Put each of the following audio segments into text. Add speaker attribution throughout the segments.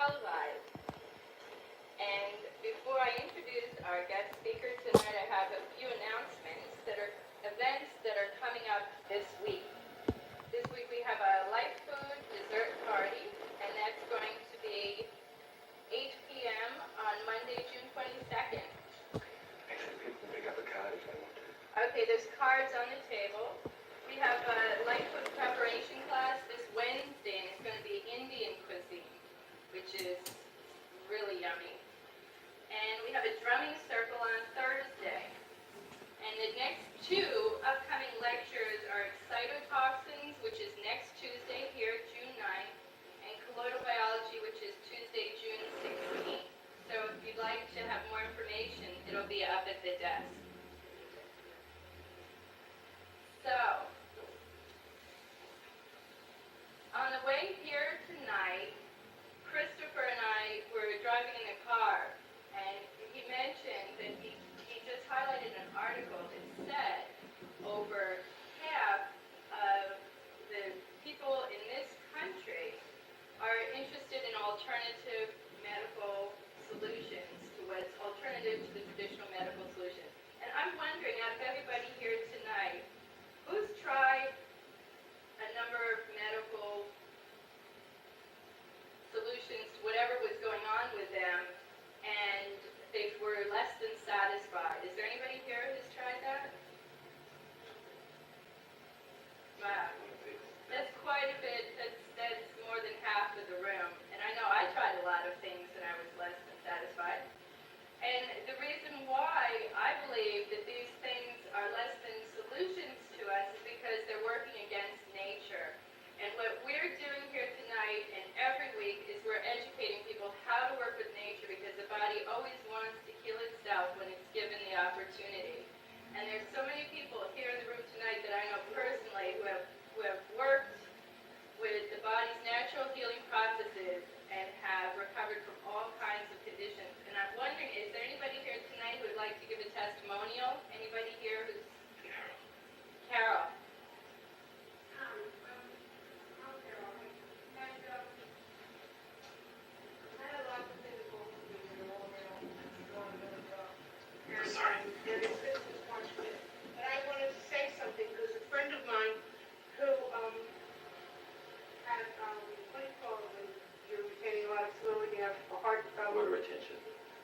Speaker 1: televised. And before I introduce our guest speaker tonight, I have a few announcements that are events that are coming up this week. This week we have a light food dessert party, and that's going to be 8 p.m. on Monday, June 22nd.
Speaker 2: Actually, people can pick up a card if they want to.
Speaker 1: Okay, there's cards on the table. We have a light food preparation class this Wednesday, and it's going to be Indian cuisine, which is really yummy. And we have a drumming circle on Thursday. And the next two upcoming lectures are excitotoxins, which is next Tuesday here, June 9th, and colloidal biology, which is Tuesday, June 16th. So if you'd like to have more information, it'll be up at the desk. So, on the way here tonight, Christopher and I were driving in the car, and he mentioned that he just highlighted an article that said over half of the people in this country are interested in alternative medical solutions to what's alternative to the traditional medical solution. And I'm wondering, out of everybody here tonight, who's tried a number of medical solutions to whatever was going on with them, and they were less than satisfied? Is there anybody here who's tried that? Wow. That's quite a bit. That's more than half of the room. And I know I tried a lot of things and I was less than satisfied. And the reason why I believe that these things are less than solutions to us is because they're working against nature. And what we're doing here tonight and every week is we're educating people how to work with nature, because the body always wants to heal itself when it's given the opportunity. And there's so many people here in the room tonight that I know personally who have worked with the body's natural healing processes and have recovered from all kinds of conditions. And I'm wondering, is there anybody here tonight who would like to give a testimonial? Anybody here who's... Carol.
Speaker 3: Sorry. But I wanted to say something because a friend of mine who had, what do you call it when you're retaining a lot of fluid, you have a heart problem?
Speaker 2: Water retention.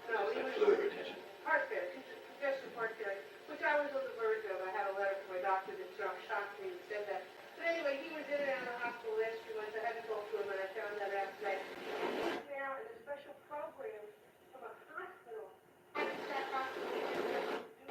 Speaker 3: No, he was
Speaker 2: Fluid retention.
Speaker 3: heart failure, congestive heart failure, which I was on the verge of. I had a letter from my doctor that shocked me and said that. But anyway, he was in and out of the hospital last few months. I had to talk to him, and I found that out today. He's now in a special program from a hospital. And it's that hospital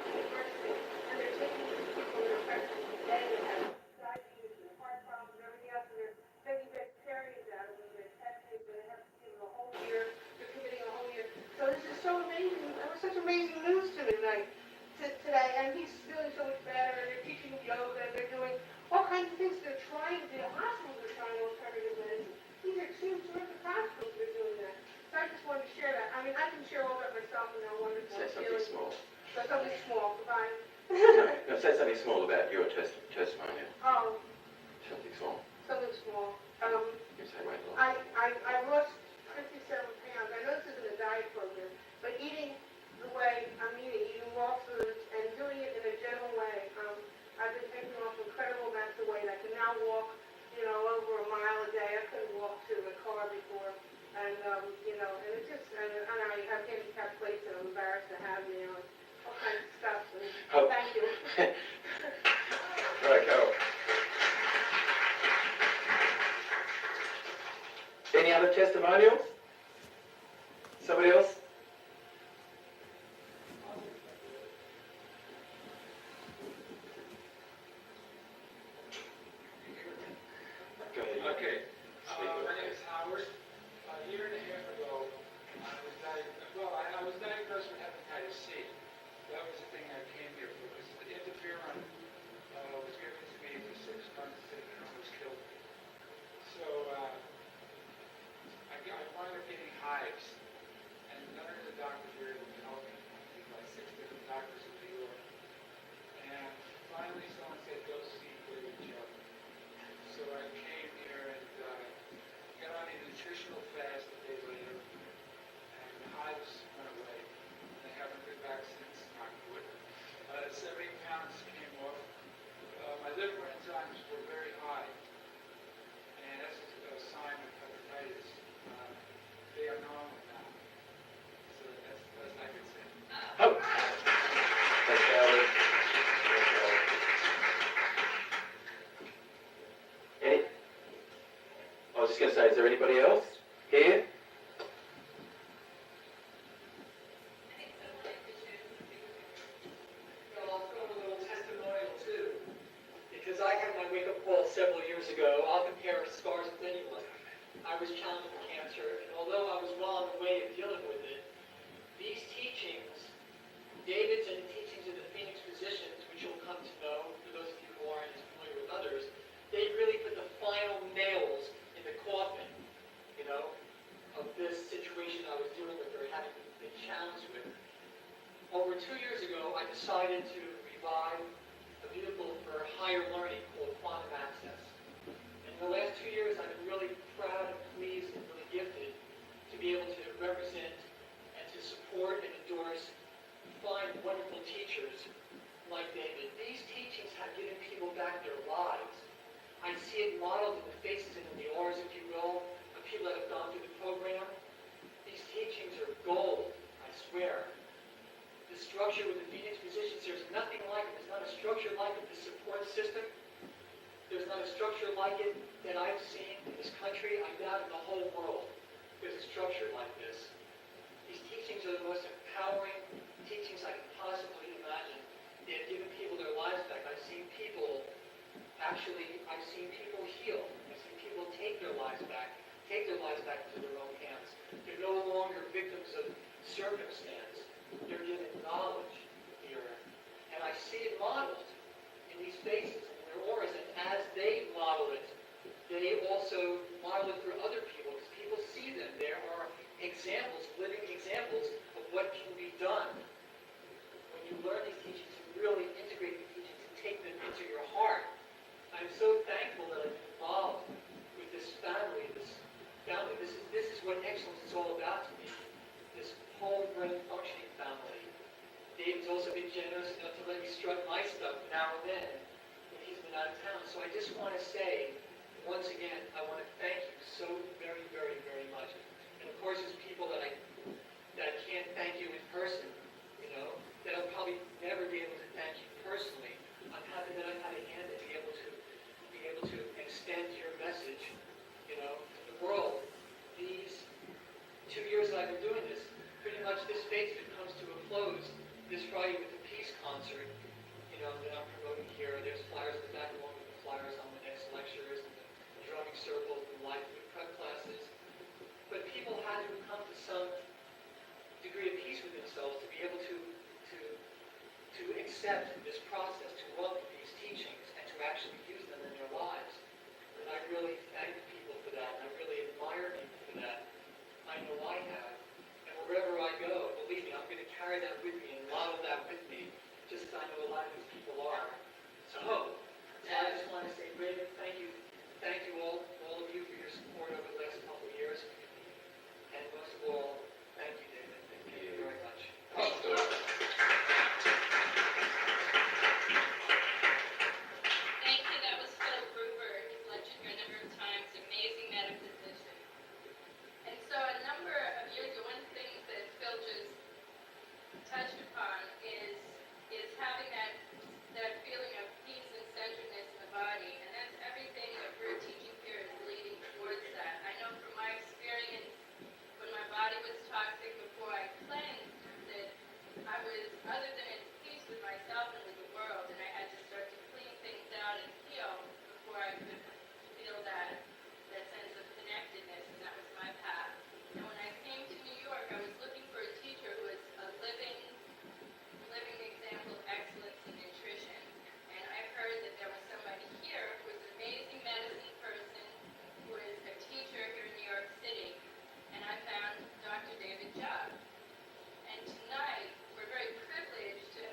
Speaker 3: university, and they're taking these people that are pregnant today that have diabetes and heart problems and everything else, and they're taking vegetarians out of them. They're testing, and they have to give them a whole year. They're committing a whole year. So this is so amazing. That was such amazing news to me today, and he's feeling so much better, and they're teaching yoga, and they're doing all kinds of things. They're trying, the hospitals are trying alternative medicine. These are two terrific hospitals that are doing that. So I just wanted to share that. I mean, I can share all that myself and how wonderful
Speaker 2: Say something small.
Speaker 3: So something small, goodbye.
Speaker 2: No, say something small about your testimonial.
Speaker 3: Oh,
Speaker 2: Something small.
Speaker 3: something small.
Speaker 2: You say weight loss.
Speaker 3: I lost 57 pounds. I know this isn't a diet program, but eating the way I'm eating raw foods and doing it in a gentle way, I've been taking off incredible amounts of weight. I can now walk, over a mile a day. I couldn't walk to the car before. And, and it's just, and I have handicapped plates that I'm embarrassed to have now, and all kinds of stuff. And thank you.
Speaker 2: All right, Carol. Any other testimonials? Somebody else? Go ahead.
Speaker 4: Okay. My name is Howard. A year and a half ago, I was diagnosed with hepatitis C. That was the thing I came here for, because the interferon was given to me for 6 months and it almost killed me. So I wound up getting hives, and none of the doctors were able to help me. I think like 6 different doctors in New York. And finally someone said, go see Jubb. So I came here and got on a nutritional fast a day later. hives went away. They haven't been back since, knock wood. 70 pounds came off. My liver enzymes were very high, and that's a sign of hepatitis. They are normal now. So that's the best I can say.
Speaker 2: Oh! Thanks, Howard. Thanks, Howard. I was just going to say, is there anybody else here?
Speaker 5: Well, I'll throw in a little testimonial too, because I had my wake-up call several years ago. I'll compare scars with anyone. I was challenged with cancer, and although I was well on the way of dealing with it, these teachings, David's and the teachings of the Phoenix physicians, which you'll come to know, for those of you who aren't as familiar with others, they really put the final nails in the coffin, of this situation I was dealing with or having been challenged with. Over 2 years ago, I decided to revive a vehicle for higher learning called Quantum Access. In the last 2 years, I've been really proud and pleased and really gifted to be able to represent and to support and endorse fine, wonderful teachers like David. These teachings have given people back their lives. I see it modeled in the faces and in the auras, if you will, of people that have gone through the program. These teachings are gold, I swear. The structure with the Phoenix physicians, there's nothing like it. There's not a structure like it. The support system, there's not a structure like it that I've seen in this country, I doubt in the whole world. There's a structure like this. These teachings are the most empowering teachings I can possibly imagine. They have given people their lives back. I've seen people heal. I've seen people take their lives back into their own hands. They're no longer victims of circumstance. They're given knowledge here. And I see it modeled in these faces and in their auras. And as they model it, they also model it for other people, because people see them. There are examples, living examples of what can be done. When you learn these teachings and really integrate these teachings and take them into your heart, I'm so thankful that I've been involved with this family. This is what excellence is all about to me. This whole brain functioning family. David's also been generous enough to let me strut my stuff now and then when he's been out of town. So I just want to say, once again, I want to thank you so very, very, very much. And of course, there's people that I can't thank you in person, that I'll probably never be able to thank you personally. I'm happy that I've had a hand to be able to extend your message, to the world. These 2 years that I've been doing this, pretty much this phase of it comes to a close this Friday with the Peace Concert, that I'm promoting here. There's flyers in the back along with the flyers on the next lectures and the drumming circles and live prep classes. But people had to come to some degree of peace with themselves to be able to accept this process, to welcome these teachings, and to actually use them in their lives. And I really thank people for that, and I really admire people for that. I know I have. And wherever I go, believe me, I'm going to carry that with me and model that with me, just as I know a lot of these people are. So I just want to say, Raven, thank you. Thank you all of you for your support over the last couple of years. And most of all, thank you, David. Thank you very much.
Speaker 1: Thank you. That was Phil Gruber. He's lectured here a number of times. Amazing metaphysician. And so a number of years ago, one of the things that Phil just touched upon is having that feeling of peace and centeredness in the body. And that's everything that we're teaching here is leading towards that. I know from my experience, when my body was toxic before I cleansed, that I was, other than at peace with myself and with the world, and I had to start to clean things out and heal before I could feel that sense of connectedness, and that was my path. And when I came to New York, I was looking for a teacher who was a living example of excellence in nutrition. And I heard that there was somebody here who was an amazing medicine person, who is a teacher here in New York City, and I found Dr. David Jubb. And tonight, we're very privileged to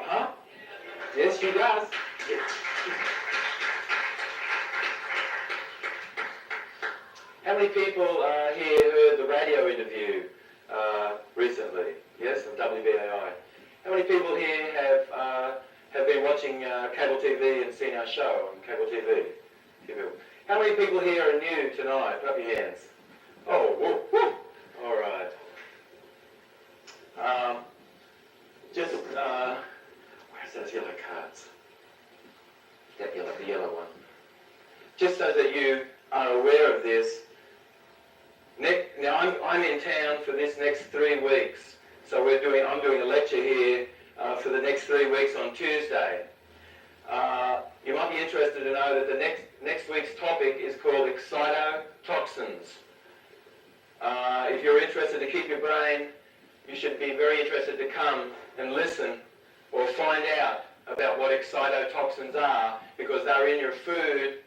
Speaker 2: huh? Yes, she does. How many people here heard the radio interview recently? Yes, on WBAI. How many people here have been watching cable TV and seen our show on cable TV? How many people here are new tonight? Put up your hands. Oh, whoa, whoa. All right. Where's those yellow cards? The yellow one. Just so that you are aware of this. Now I'm in town for this next 3 weeks, so I'm doing a lecture here for the next 3 weeks on Tuesday. You might be interested to know that the next week's topic is called excitotoxins. If you're interested to keep your brain, you should be very interested to come and listen or find out about what excitotoxins are, because they're in your food.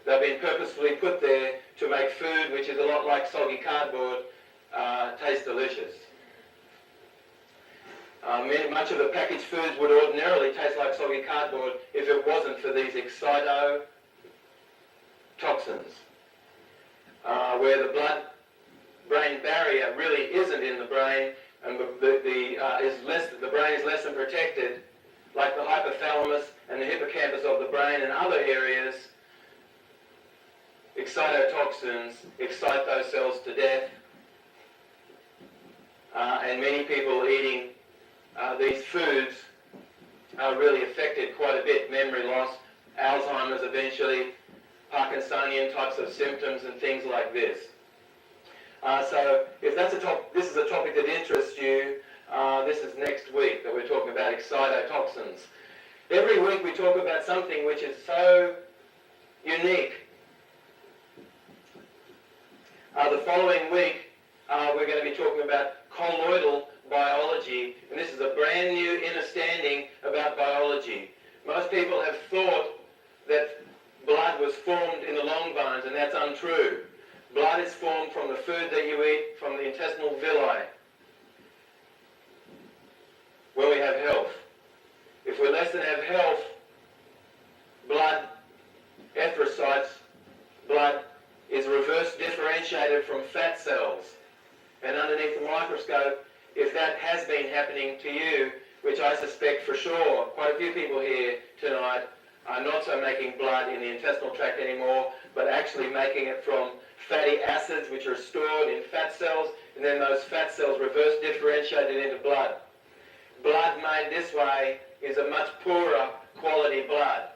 Speaker 2: They've been purposefully put there to make food, which is a lot like soggy cardboard, taste delicious. Much of the packaged foods would ordinarily taste like soggy cardboard if it wasn't for these excitotoxins, where the blood-brain barrier really isn't in the brain, and the brain is less than protected, like the hypothalamus and the hippocampus of the brain and other areas. Excitotoxins excite those cells to death, and many people eating these foods are really affected quite a bit. Memory loss, Alzheimer's eventually, Parkinsonian types of symptoms and things like this. So if this is a topic that interests you, this is next week that we're talking about excitotoxins. Every week we talk about something which is so unique. The following week, we're going to be talking about colloidal biology, and this is a brand new understanding about biology. Most people have thought that blood was formed in the long bones, and that's untrue. Blood is formed from the food that you eat, from the intestinal villi, when we have health. If we're less than have health, blood, erythrocytes, blood is reverse differentiated from fat cells. And underneath the microscope, if that has been happening to you, which I suspect for sure, quite a few people here tonight are not so making blood in the intestinal tract anymore, but actually making it from fatty acids which are stored in fat cells, and then those fat cells reverse differentiated into blood. Blood made this way is a much poorer quality blood.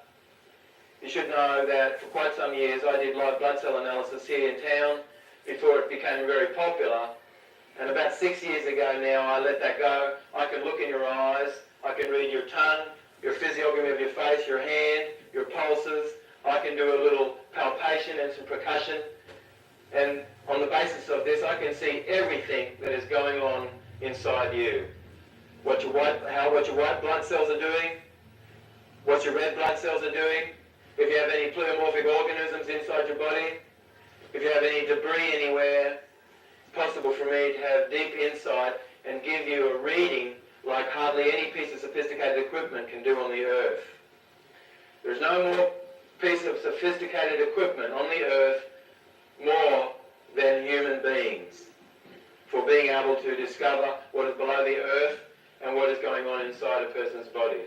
Speaker 2: You should know that for quite some years I did live blood cell analysis here in town before it became very popular. And about 6 years ago now I let that go. I can look in your eyes, I can read your tongue, your physiognomy of your face, your hand, your pulses. I can do a little palpation and some percussion. And on the basis of this I can see everything that is going on inside you. What your white blood cells are doing, what your red blood cells are doing, if you have any pleomorphic organisms inside your body, if you have any debris anywhere. It's possible for me to have deep insight and give you a reading like hardly any piece of sophisticated equipment can do on the earth. There's no more piece of sophisticated equipment on the earth more than human beings for being able to discover what is below the earth and what is going on inside a person's body.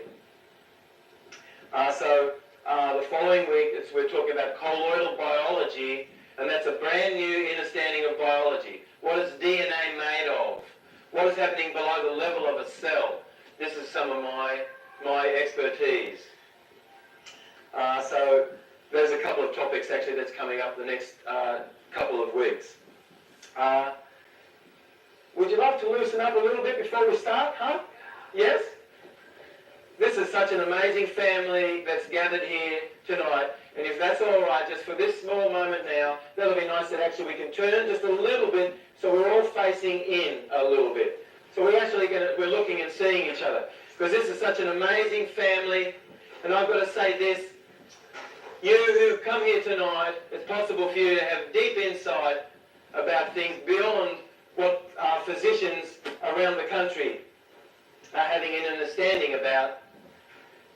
Speaker 2: The following week we're talking about colloidal biology, and that's a brand new understanding of biology. What is DNA made of? What is happening below the level of a cell? This is some of my expertise. So there's a couple of topics actually that's coming up the next couple of weeks. Would you love to loosen up a little bit before we start, huh? Yes? This is such an amazing family that's gathered here tonight, and if that's all right, just for this small moment now, that'll be nice that actually we can turn just a little bit so we're all facing in a little bit. So we're looking and seeing each other, because this is such an amazing family, and I've got to say this, you who come here tonight, it's possible for you to have deep insight about things beyond what physicians around the country are having an understanding about.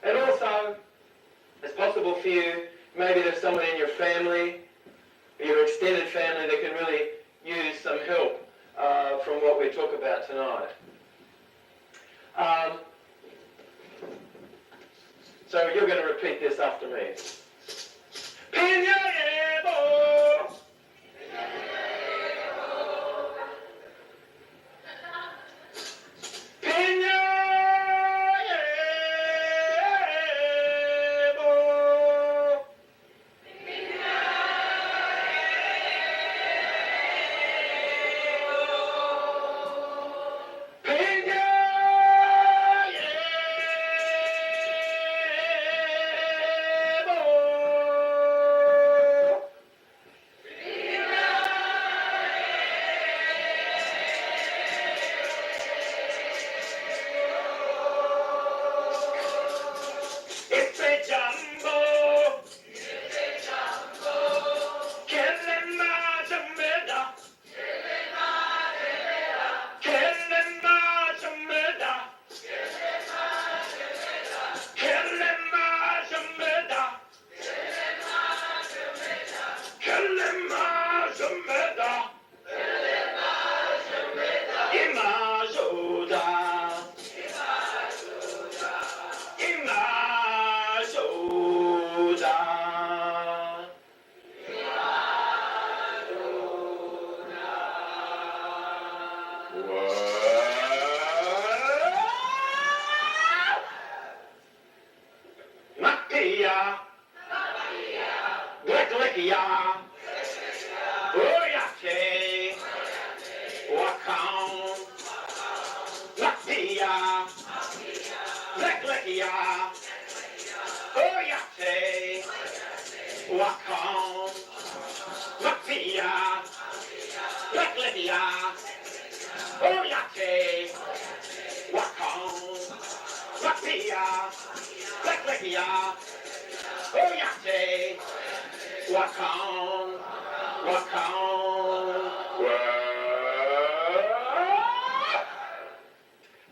Speaker 2: And also, it's possible for you, maybe there's someone in your family, your extended family that can really use some help from what we talk about tonight. So you're going to repeat this after me. Piñaebo. Piñaebo.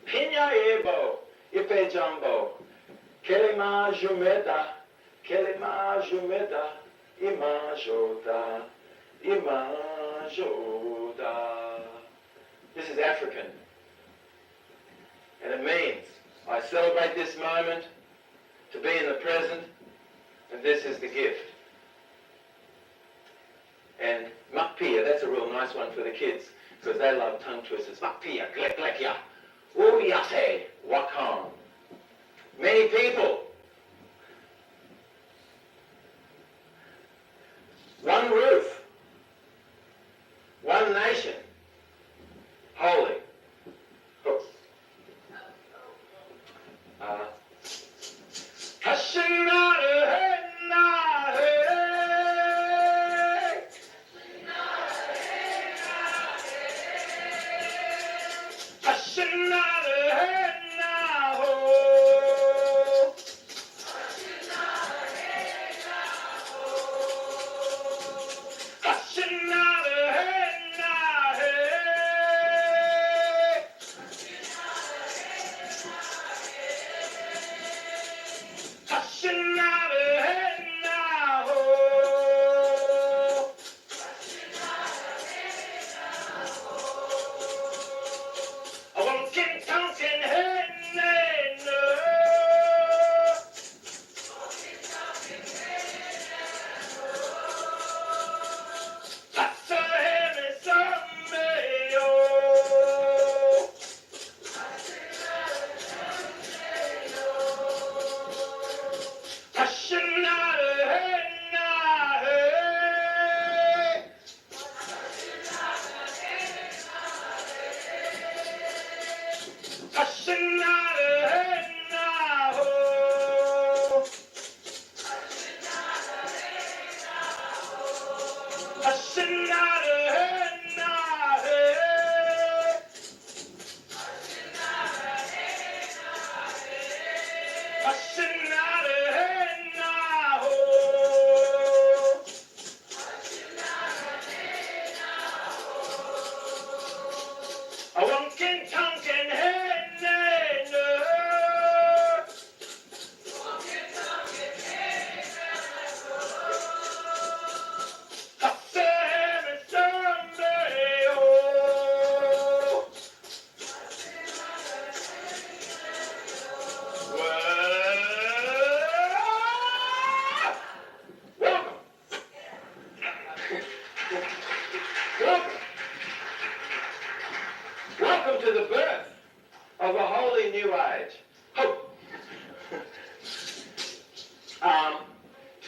Speaker 2: Piñaebo, Ipe Jumbo, Kelema Jumeda, Imajota, Imajota. This is African. And it means I celebrate this moment to be in the present, and this is the gift. And Makpia, that's a real nice one for the kids, because they love tongue twisters. Makpia, Gleklekia, Uyate, Wakam. Many people. One roof. One nation. Holy.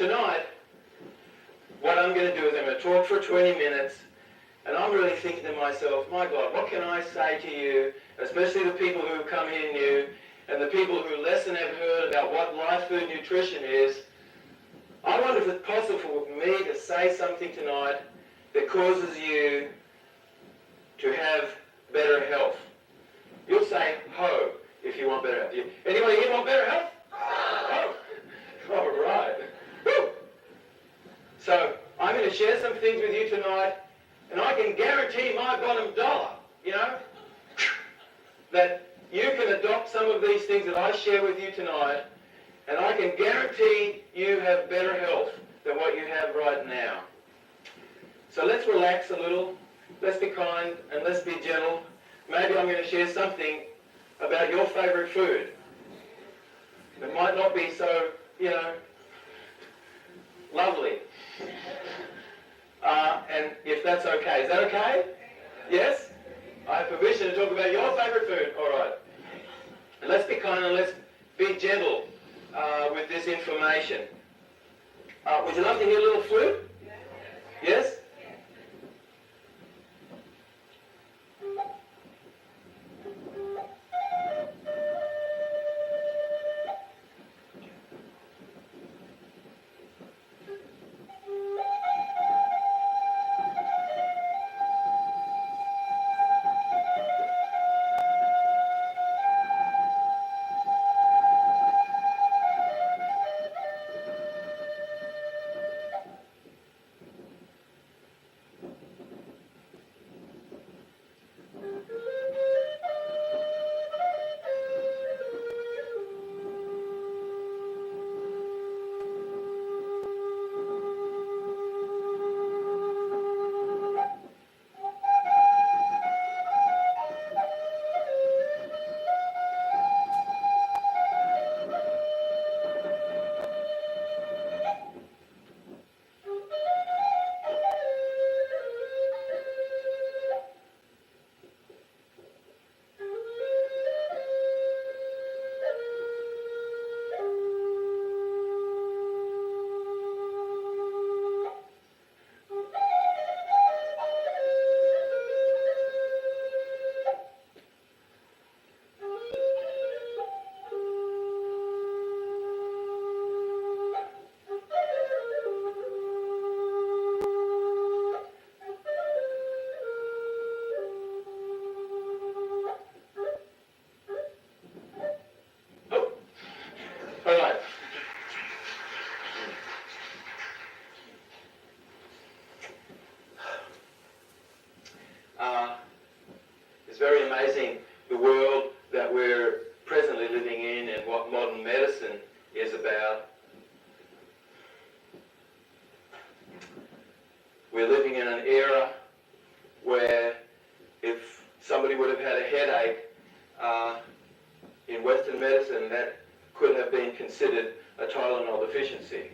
Speaker 2: tonight, what I'm going to do is I'm going to talk for 20 minutes, and I'm really thinking to myself, my God, what can I say to you, especially the people who have come here new, and the people who less than have heard about what life food nutrition is. I wonder if it's possible for me to say something tonight that causes you to have better health. You'll say, ho, if you want better health. Anybody here want better health? Oh, all right. Woo. So, I'm going to share some things with you tonight, and I can guarantee my bottom dollar, that you can adopt some of these things that I share with you tonight, and I can guarantee you have better health than what you have right now. So let's relax a little, let's be kind, and let's be gentle. Maybe I'm going to share something about your favorite food. It might not be so, lovely. And if that's okay. Is that okay? Yes? I have permission to talk about your favorite food. All right. And let's be kind and let's be gentle with this information. Would you love to hear a little flute? Yes? All right. It's very amazing the world that we're presently living in and what modern medicine is about. We're living in an era where if somebody would have had a headache in Western medicine, that could have been considered a Tylenol deficiency.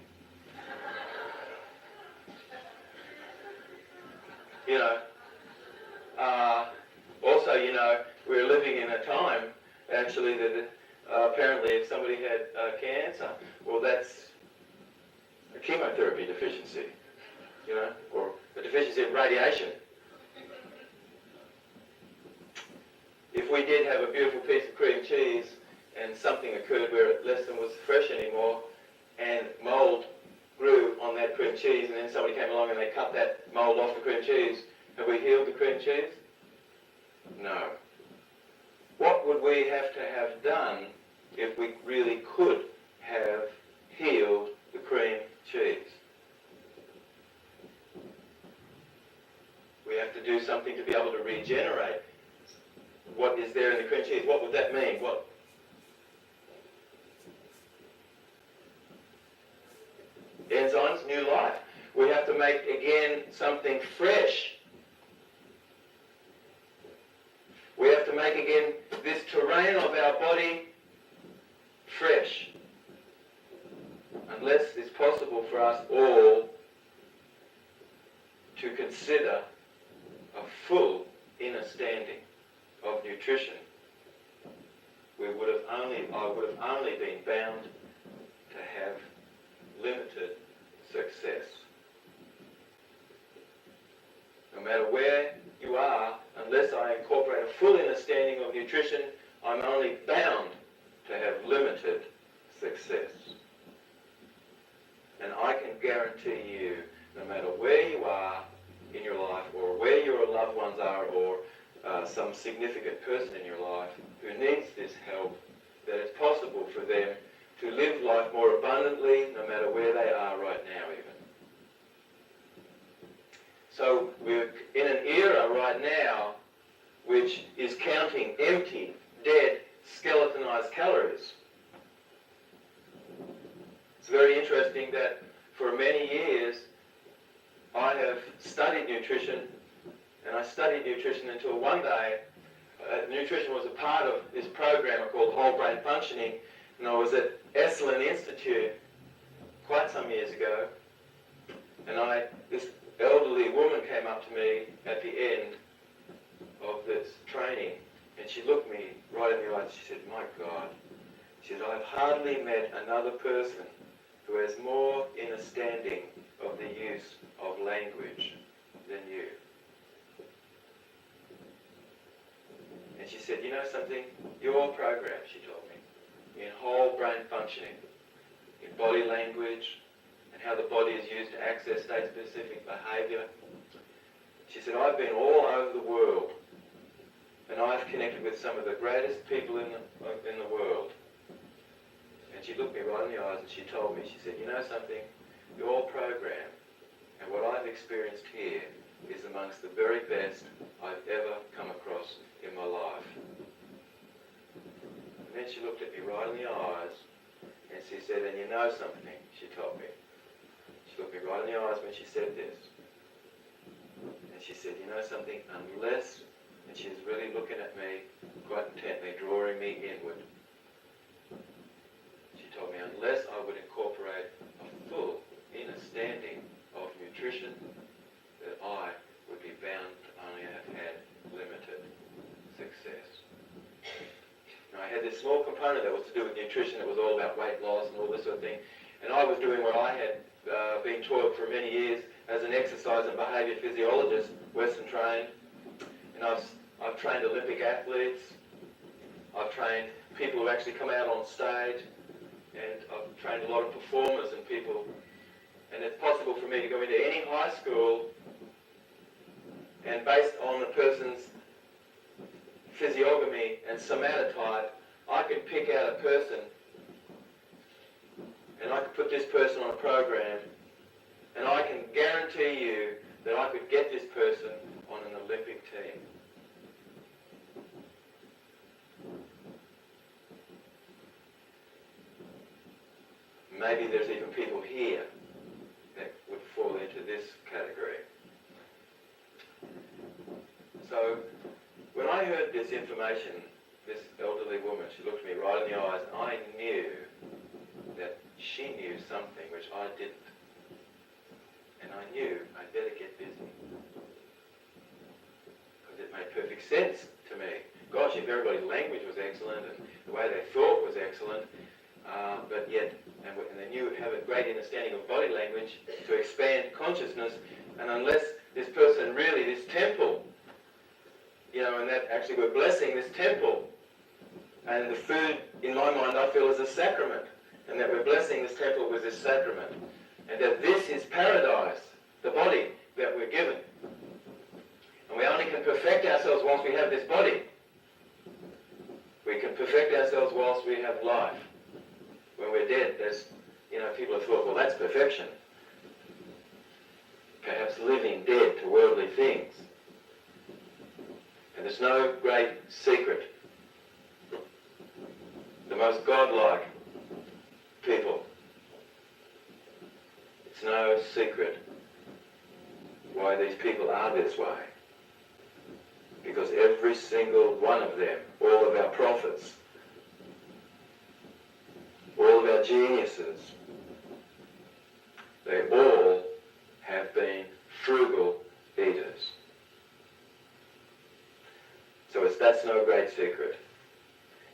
Speaker 2: Also, we're living in a time, actually, that apparently if somebody had cancer, well, that's a chemotherapy deficiency, or a deficiency in radiation. If we did have a beautiful piece of cream cheese and something occurred where it less than was fresh anymore, and mold grew on that cream cheese, and then somebody came along and they cut that mold off the cream cheese, have we healed the cream cheese? No. What would we have to have done if we really could have healed the cream cheese? We have to do something to be able to regenerate what is there in the cream cheese. What would that mean? What? Enzymes, new life. We have to make, again, something fresh. We have to make, again, this terrain of our body fresh. Unless it's possible for us all to consider a full understanding of nutrition, I would have only been bound to have limited success. And I can guarantee you, no matter where you are in your life, or where your loved ones are, or some significant person in your life who needs this help, that it's possible for them to live life more abundantly, no matter where they are right now even. So we're in an era right now which is counting empty, dead, skeletonized calories. It's very interesting that for many years I have studied nutrition, and I studied nutrition until one day nutrition was a part of this program called Whole Brain Functioning, and I was at Esalen Institute quite some years ago, and this elderly woman came up to me at the end of this training, and she looked me right in the eyes. She said, "My God," she said, "I've hardly met another person who has more understanding of the use of language than you." And she said, "You know something? Your program," she told me, in whole brain functioning, in body language, and how the body is used to access state-specific behavior. She said, "I've been all over the world, and I've connected with some of the greatest people in the world." And she looked me right in the eyes and she told me, she said, "You know something? Your program and what I've experienced here is amongst the very best I've ever come across in my life." And then she looked at me right in the eyes and she said, "And you know something," she told me. She looked me right in the eyes when she said this. And she said, "You know something, unless," and she was really looking at me quite intently, drawing me inward. She told me, "Unless I would incorporate a full understanding of nutrition, that I would be bound to only have had limited success." Now, I had this small component that was to do with nutrition. It was all about weight loss and all this sort of thing. And I was doing what I had been taught for many years as an exercise and behaviour physiologist, Western trained. And I've trained Olympic athletes. I've trained people who actually come out on stage. And I've trained a lot of performers and people. And it's possible for me to go into any high school and based on the person's physiognomy and somatotype, I can pick out a person and I could put this person on a program, and I can guarantee you that I could get this person on an Olympic team. Maybe there's even people here that would fall into this category. So when I heard this information, this elderly woman, she looked me right in the eyes, and I knew that she knew something which I didn't. And I knew I'd better get busy. Because it made perfect sense to me. Gosh, if everybody's language was excellent and the way they thought was excellent, but yet, and they knew, have a great understanding of body language to expand consciousness, and unless this person really, this temple, and that actually we're blessing this temple, and the food, in my mind, I feel is a sacrament, and that we're blessing this temple with this sacrament, and that this is paradise, the body that we're given. And we only can perfect ourselves once we have this body. We can perfect ourselves whilst we have life. When we're dead, there's, people have thought, well, that's perfection. Perhaps living dead to worldly things. And there's no great secret. The most godlike people. It's no secret why these people are this way. Because every single one of them, all of our prophets, all of our geniuses, they all have been frugal eaters. So that's no great secret.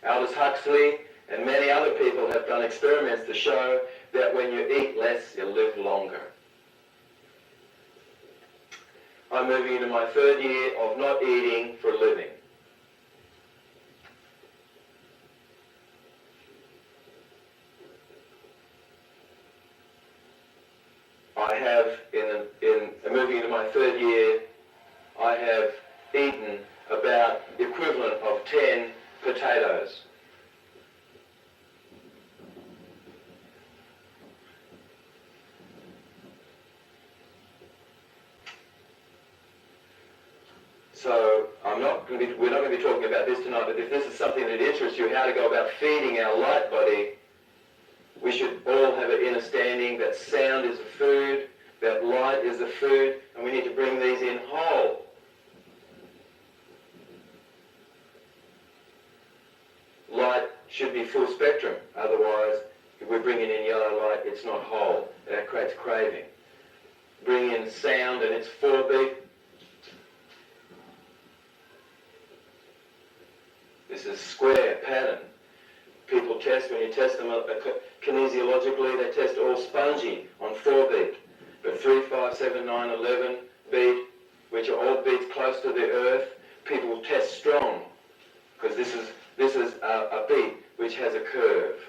Speaker 2: Aldous Huxley and many other people have done experiments to show that when you eat less, you live longer. I'm moving into my third year of not eating for living. I have, in moving into my third year, I have eaten about the equivalent of 10 potatoes. So we're not going to be talking about this tonight, but if this is something that interests you, how to go about feeding our light body, we should all have an understanding that sound is a food, that light is a food, and we need to bring these in whole. Light should be full spectrum, otherwise if we're bringing in yellow light, it's not whole. That creates craving. Bring in sound and it's 4-beat. This is square pattern. People test, when you test them kinesiologically, they test all spongy on 4-beat. But 3, 5, 7, 9, 11 beat, which are all beats close to the earth, people will test strong, because this is a beat which has a curve.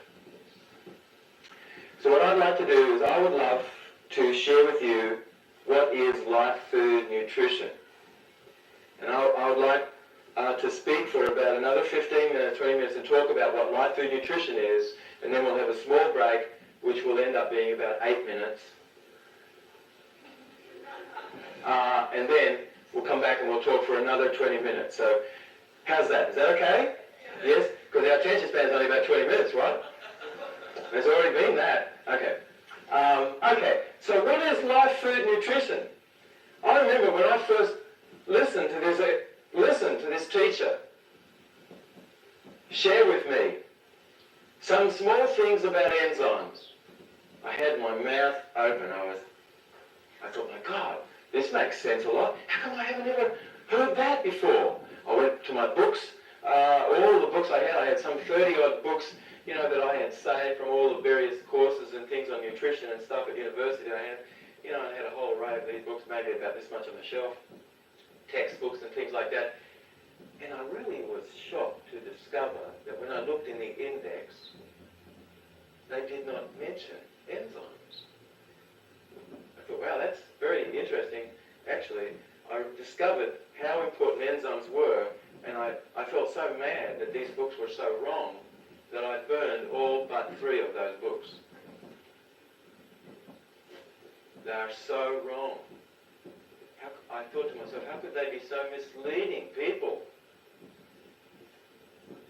Speaker 2: So what I'd like to do is I would love to share with you what is light food nutrition. And I would like to speak for about another 15 minutes, 20 minutes and talk about what light food nutrition is, and then we'll have a small break which will end up being about 8 minutes. And then we'll come back and we'll talk for another 20 minutes. So how's that? Is that okay? Yes? Because our attention span is only about 20 minutes, right? There's already been that. Okay. Okay, so what is life food nutrition? I remember when I first listened to this teacher share with me some small things about enzymes. I had my mouth open. I thought, my God, this makes sense a lot. How come I haven't ever heard that before? I went to my books, all the books I had some 30-odd books, that I had saved from all the various courses and things on nutrition and stuff at university. I had a whole array of these books, maybe about this much on the shelf, textbooks and things like that. And I really was shocked to discover that when I looked in the index, they did not mention enzymes. I thought, wow, that's very interesting. Actually, I discovered how important enzymes were, and I felt so mad that these books were so wrong that I burned all but 3 of those books. They are so wrong. I thought to myself, how could they be so misleading people?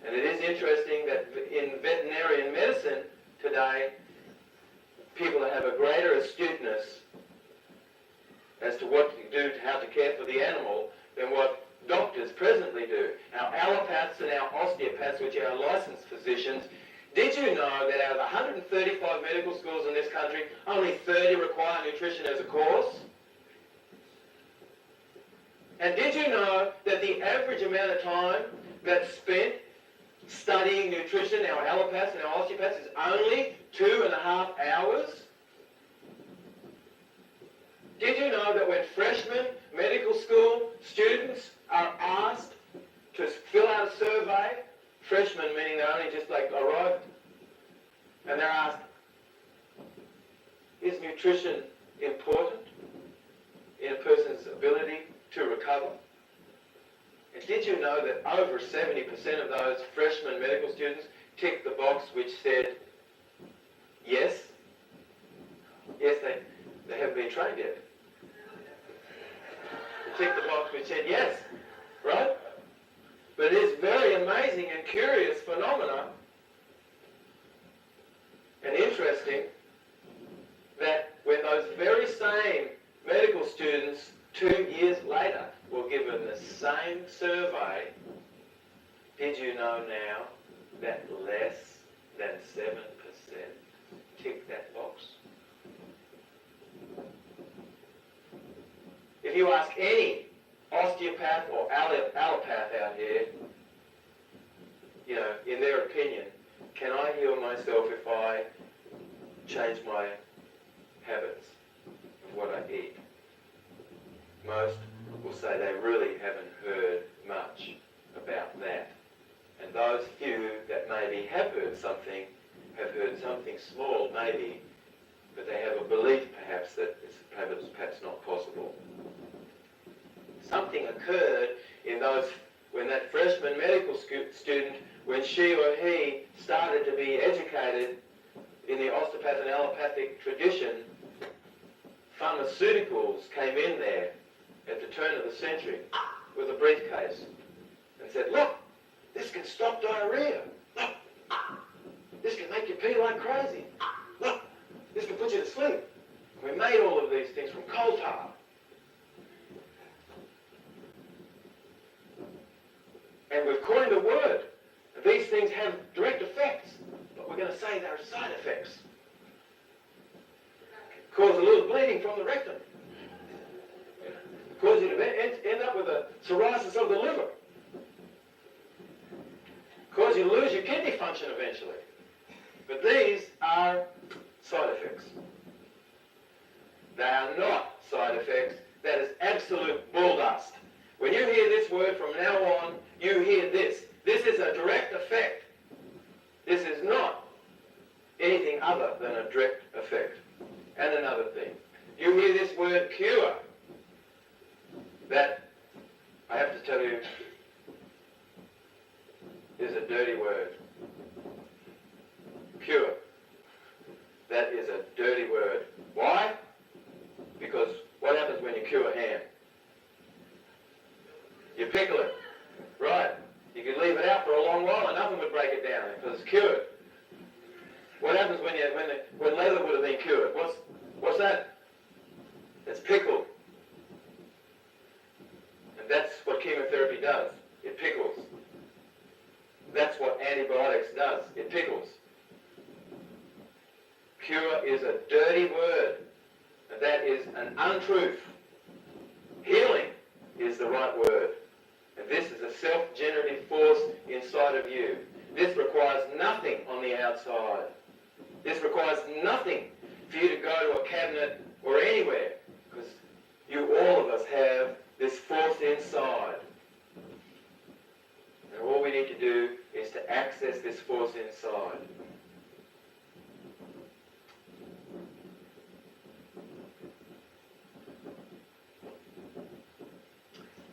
Speaker 2: And it is interesting that in veterinarian medicine today, people have a greater astuteness as to what to do, how to care for the animal, than what doctors presently do. Our allopaths and our osteopaths, which are our licensed physicians, did you know that out of 135 medical schools in this country, only 30 require nutrition as a course? And did you know that the average amount of time that's spent studying nutrition, our allopaths and our osteopaths, is only 2.5 hours? Did you know that when freshmen medical school students are asked to fill out a survey, freshmen meaning they're only just arrived, and they're asked, is nutrition important in a person's ability to recover? And did you know that over 70% of those freshman medical students ticked the box which said yes? Yes, they haven't been trained yet. Tick the box which said yes, right? But it is very amazing and curious phenomena and interesting that when those very same medical students 2 years later were given the same survey, did you know now that less than 7% tick that box? If you ask any osteopath or allopath out here, in their opinion, can I heal myself if I change my habits of what I eat? Most will say they really haven't heard much about that. And those few that maybe have heard something small, maybe, but they have a belief perhaps that it's perhaps not possible. Something occurred in those, when that freshman medical student, when she or he started to be educated in the osteopath and allopathic tradition, pharmaceuticals came in there at the turn of the century with a briefcase and said, look, this can stop diarrhea. Look, this can make you pee like crazy. Look, this can put you to sleep. We made all of these things from coal tar. And we've coined a word. These things have direct effects, but we're going to say they're side effects. Cause a little bleeding from the rectum. Cause you to end up with a cirrhosis of the liver. Cause you to lose your kidney function eventually. But these are side effects. They are not side effects. That is absolute bull dust. When you hear this word from now on, you hear this. This is a direct effect. This is not anything other than a direct effect. And another thing, you hear this word cure. That, I have to tell you, is a dirty word. Cure. That is a dirty word. Why? Because what happens when you cure ham? You pickle it. Right. You could leave it out for a long while and nothing would break it down because it's cured. What happens when leather would have been cured? What's that? It's pickled. And that's what chemotherapy does. It pickles. That's what antibiotics does. It pickles. Cure is a dirty word. And that is an untruth. Healing is the right word. And this is a self-generative force inside of you. This requires nothing on the outside. This requires nothing for you to go to a cabinet or anywhere, because all of us have this force inside. And all we need to do is to access this force inside.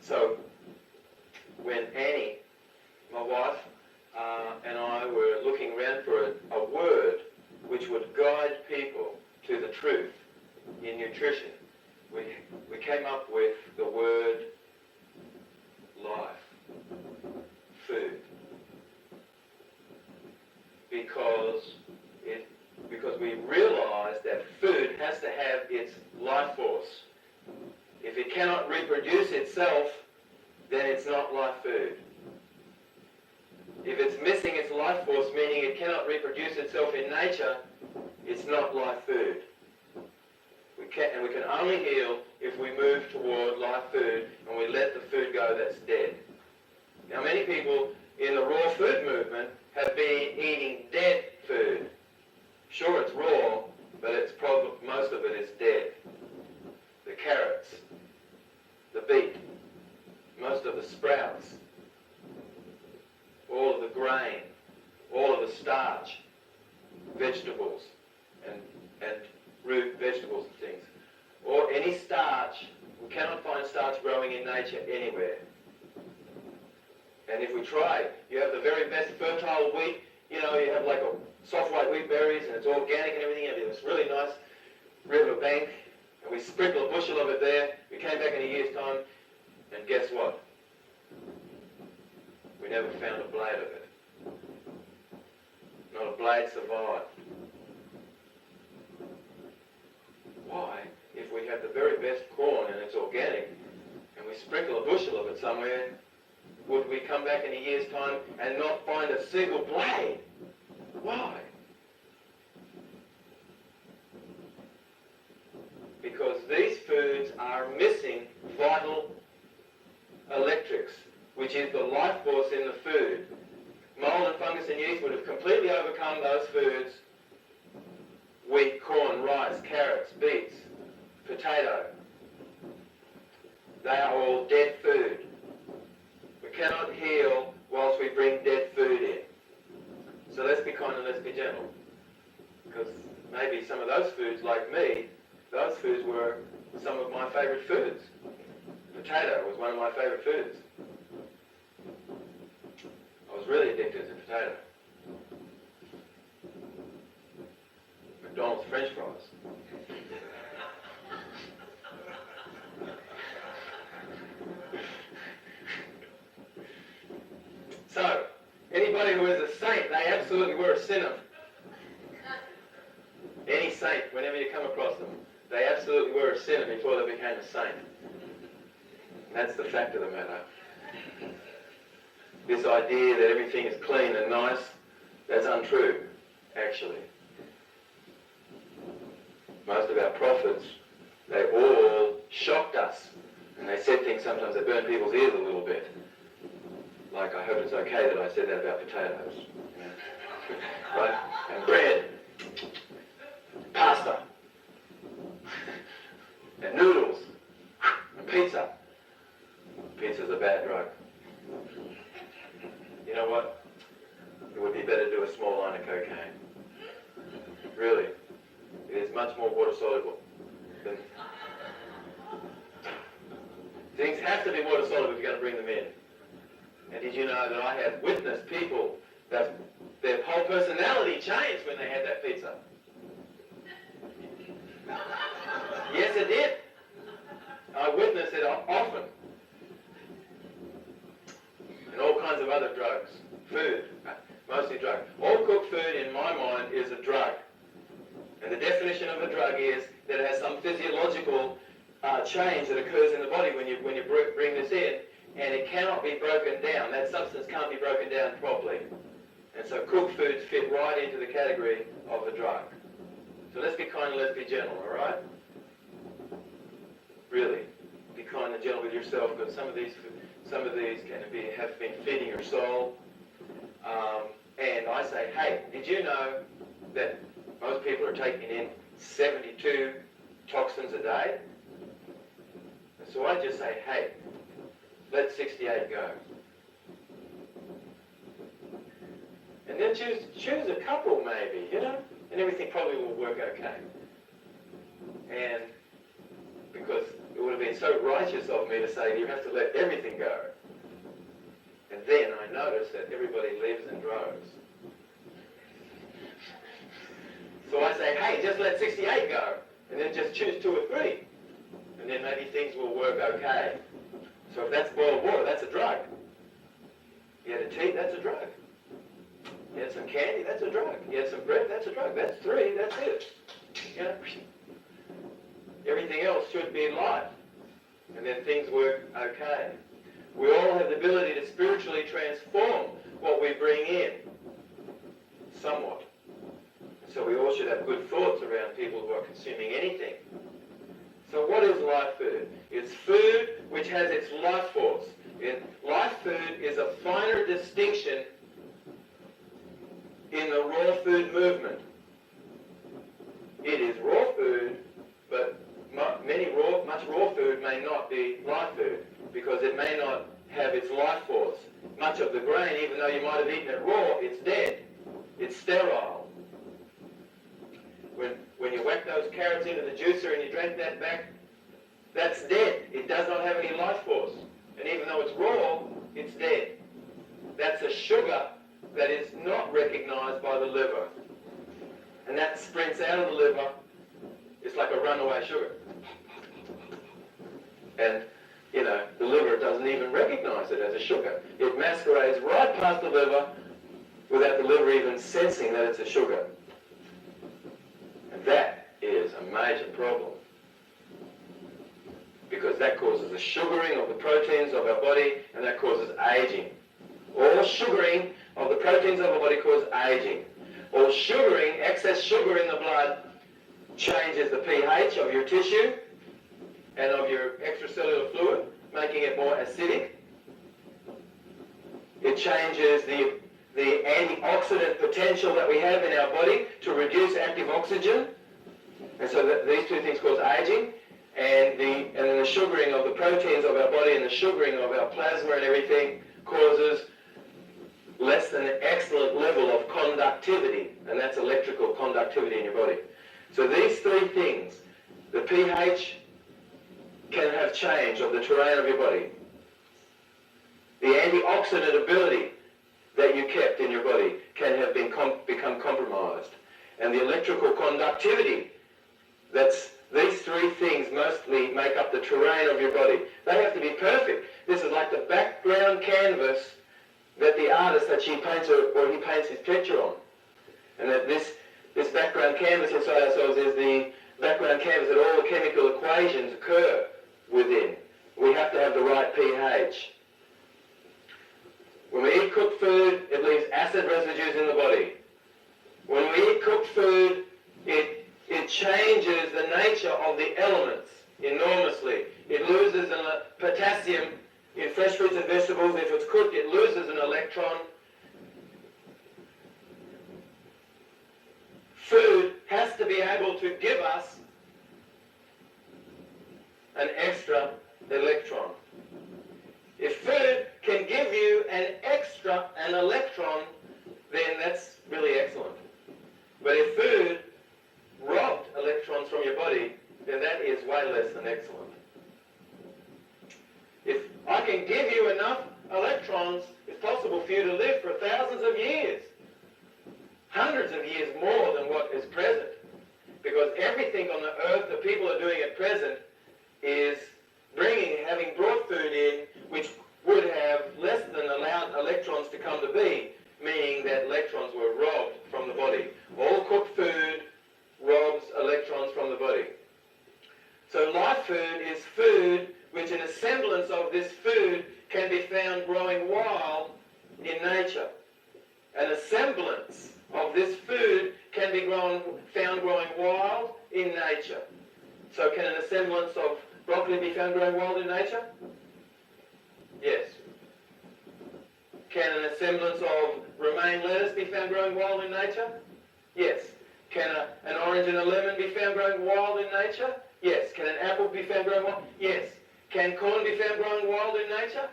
Speaker 2: So, when Annie, my wife, and I were looking around for a word which would guide people to the truth in nutrition, we came up with the word life, food, because we realized that food has to have its life force. If it cannot reproduce itself, then it's not life food. If it's missing its life force, meaning it cannot reproduce itself in nature, it's not life food. We can only heal if we move toward life food and we let the food go that's dead. Now, many people in the raw food movement have been eating dead food. Sure, it's raw, but most of it is dead. The carrots, the beet, most of the sprouts, all of the grain, all of the starch, vegetables, and root vegetables and things. Or any starch. We cannot find starch growing in nature anywhere. And if we try, you have the very best fertile wheat. You have like a soft white wheat berries, and it's organic and everything. And it's really nice river bank, and we sprinkle a bushel of it there. We came back in a year's time, and guess what? We never found a blade of it. Not a blade survived. Why? If we have the very best corn and it's organic, and we sprinkle a bushel of it somewhere, would we come back in a year's time and not find a single blade? Why? Because these foods are missing vital electrics, which is the life force in the food. Mold and fungus and yeast would have completely overcome those foods. Wheat, corn, rice, carrots, beets, potato. They are all dead food. We cannot heal whilst we bring dead food in. So let's be kind and let's be gentle. Because maybe some of those foods, like me, those foods were some of my favorite foods. Potato was one of my favorite foods. I was really addicted to potato. McDonald's French fries. So, anybody who is a saint, they absolutely were a sinner. Any saint, whenever you come across them, they absolutely were a sinner before they became a saint. That's the fact of the matter. This idea that everything is clean and nice, that's untrue, actually. Most of our prophets, they all shocked us. And they said things sometimes that burned people's ears a little bit. Like, I hope it's okay that I said that about potatoes. You know? Right? And bread. Pasta. And noodles. And pizza. Pizza's a bad drug. You know what? It would be better to do a small line of cocaine. Really. It is much more water soluble than... Things have to be water soluble if you're going to bring them in. And did you know that I have witnessed people that their whole personality changed when they had that pizza? Yes, it did. I witness it often. And all kinds of other drugs. Food, mostly drugs. All cooked food, in my mind, is a drug. And the definition of a drug is that it has some physiological change that occurs in the body when you bring this in, and it cannot be broken down. That substance can't be broken down properly. And so cooked foods fit right into the category of a drug. So let's be kind and let's be gentle, all right? Really, be kind and gentle with yourself, because some of these have been feeding your soul. And I say, hey, did you know that most people are taking in 72 toxins a day? And so I just say, hey, let 68 go. And then choose a couple maybe, you know, and everything probably will work okay. And because it would have been so righteous of me to say you have to let everything go. And then I noticed that everybody leaves in droves. So I say, hey, just let 68 go, and then just choose 2 or 3. And then maybe things will work okay. So if that's boiled water, that's a drug. You had a tea, that's a drug. You had some candy, that's a drug. You had some bread, that's a drug. That's 3, that's it. You know? Everything else should be light. And then things work okay. We all have the ability to spiritually transform what we bring in. Somewhat. So we all should have good thoughts around people who are consuming anything. So what is life food? It's food which has its life force. Life food is a finer distinction in the raw food movement. It is raw food, but much raw food may not be life food because it may not have its life force. Much of the grain, even though you might have eaten it raw, it's dead. It's sterile. When you whack those carrots into the juicer and you drank that back, that's dead. It does not have any life force. And even though it's raw, it's dead. That's a sugar that is not recognized by the liver. And that sprints out of the liver. It's like a runaway sugar. And, you know, the liver doesn't even recognize it as a sugar. It masquerades right past the liver without the liver even sensing that it's a sugar. And that is a major problem. Because that causes the sugaring of the proteins of our body, and that causes aging. All sugaring of the proteins of our body causes aging. All sugaring, excess sugar in the blood, changes the pH of your tissue and of your extracellular fluid, making it more acidic. It changes the antioxidant potential that we have in our body to reduce active oxygen. And so these 2 things cause aging. And then the sugaring of the proteins of our body and the sugaring of our plasma and everything causes less than an excellent level of conductivity. And that's electrical conductivity in your body. So these three things, the pH can have change of the terrain of your body. The antioxidant ability that you kept in your body can have become compromised. And the electrical conductivity, these three things mostly make up the terrain of your body. They have to be perfect. This is like the background canvas that the artist, that he paints his picture on. And that this background canvas inside ourselves is the background canvas that all the chemical equations occur within. We have to have the right pH. When we eat cooked food, it leaves acid residues in the body. When we eat cooked food, it changes the nature of the elements enormously. It loses potassium in fresh fruits and vegetables. If it's cooked, it loses an electron. Food has to be able to give us an extra electron. If food can give you an electron, then that's really excellent. But if food robbed electrons from your body, then that is way less than excellent. If I can give you enough electrons, it's possible for you to live for thousands of years. Hundreds of years more than what is present. Because everything on the earth that people are doing at present is having brought food in which would have less than allowed electrons to come to be, meaning that electrons were robbed from the body. All cooked food robs electrons from the body. So live food is food which in a semblance of this food can be found growing wild in nature. And a semblance of this food can be found growing wild in nature. So can an semblance of broccoli be found growing wild in nature? Yes. Can an semblance of romaine lettuce be found growing wild in nature? Yes. Can an orange and a lemon be found growing wild in nature? Yes. Can an apple be found growing wild? Yes. Can corn be found growing wild in nature?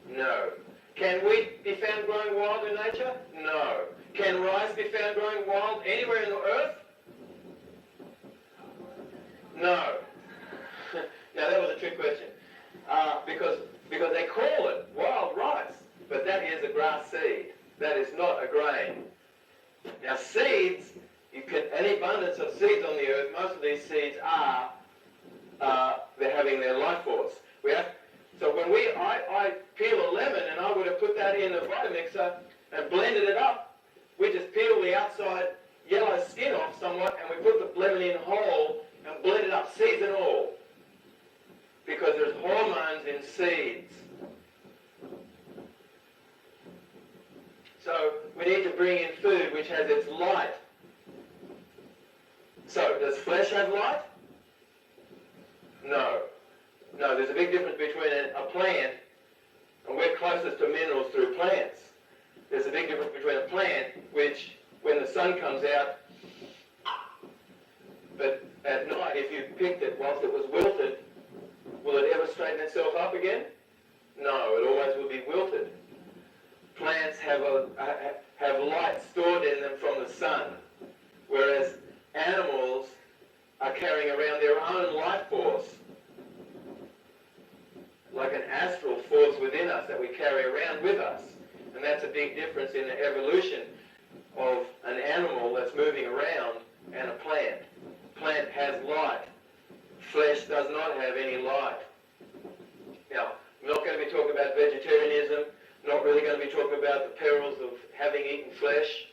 Speaker 2: No. Can wheat be found growing wild in nature? No. Can rice be found growing wild anywhere in the earth? No. Now that was a trick question. Because they call it wild rice, but that is a grass seed. That is not a grain. Now seeds, an abundance of seeds on the earth, most of these seeds they're having their life force. So when I peel a lemon and I would have put that in a Vitamixer and blended it up, we just peel the outside yellow skin off somewhat and we put the lemon in whole and blend it up, seeds and all. Because there's hormones in seeds. So we need to bring in food which has its light. So does flesh have light? No. No, there's a big difference between a plant, and we're closest to minerals through plants. There's a big difference between a plant, which, when the sun comes out, but at night, if you picked it whilst it was wilted, will it ever straighten itself up again? No, it always will be wilted. Plants have light stored in them from the sun, whereas animals are carrying around their own life force, like an astral force within us that we carry around with us. And that's a big difference in the evolution of an animal that's moving around and a plant. Plant has light. Flesh does not have any light. Now, I'm not going to be talking about vegetarianism, not really going to be talking about the perils of having eaten flesh.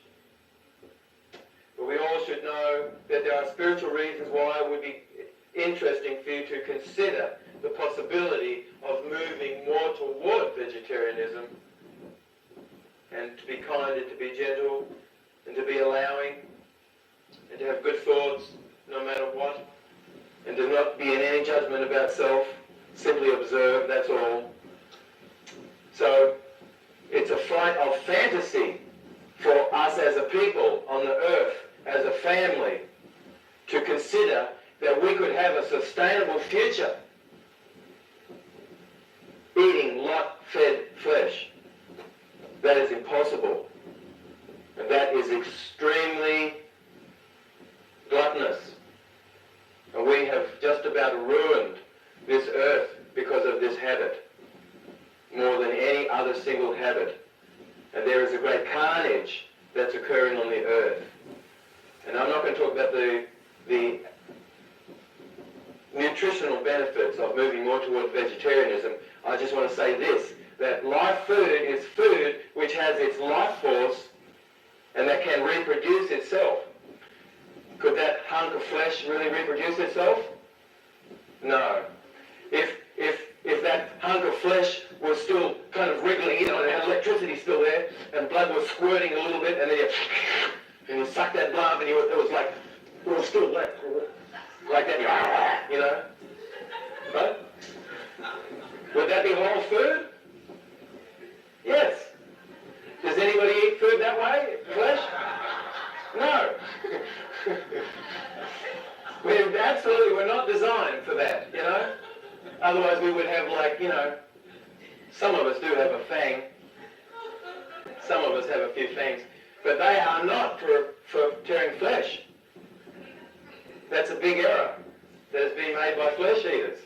Speaker 2: But we all should know that there are spiritual reasons why it would be interesting for you to consider the possibility of moving more toward vegetarianism, and to be kind and to be gentle and to be allowing and to have good thoughts no matter what, and to not be in any judgment about self, simply observe, that's all. So it's a flight of fantasy for us as a people on the earth, as a family, to consider that we could have a sustainable future eating lot-fed flesh. That is impossible. And that is extremely gluttonous. have just about ruined this earth because of this habit, more than any other single habit. And there is a great carnage that's occurring on the earth. And I'm not going to talk about the nutritional benefits of moving more towards vegetarianism. I just want to say this, that live food is food which has its life force and that can reproduce itself. Could that hunk of flesh really reproduce itself? No. If that hunk of flesh was still kind of wriggling, and had electricity still there, and blood was squirting a little bit, and then you suck that blood, and it was like, it was still like that, right? Would that be whole food? Yes. Does anybody eat food that way? Flesh? No. We're not designed for that, Otherwise we would have some of us do have a fang. Some of us have a few fangs. But they are not for tearing flesh. That's a big error that has been made by flesh eaters.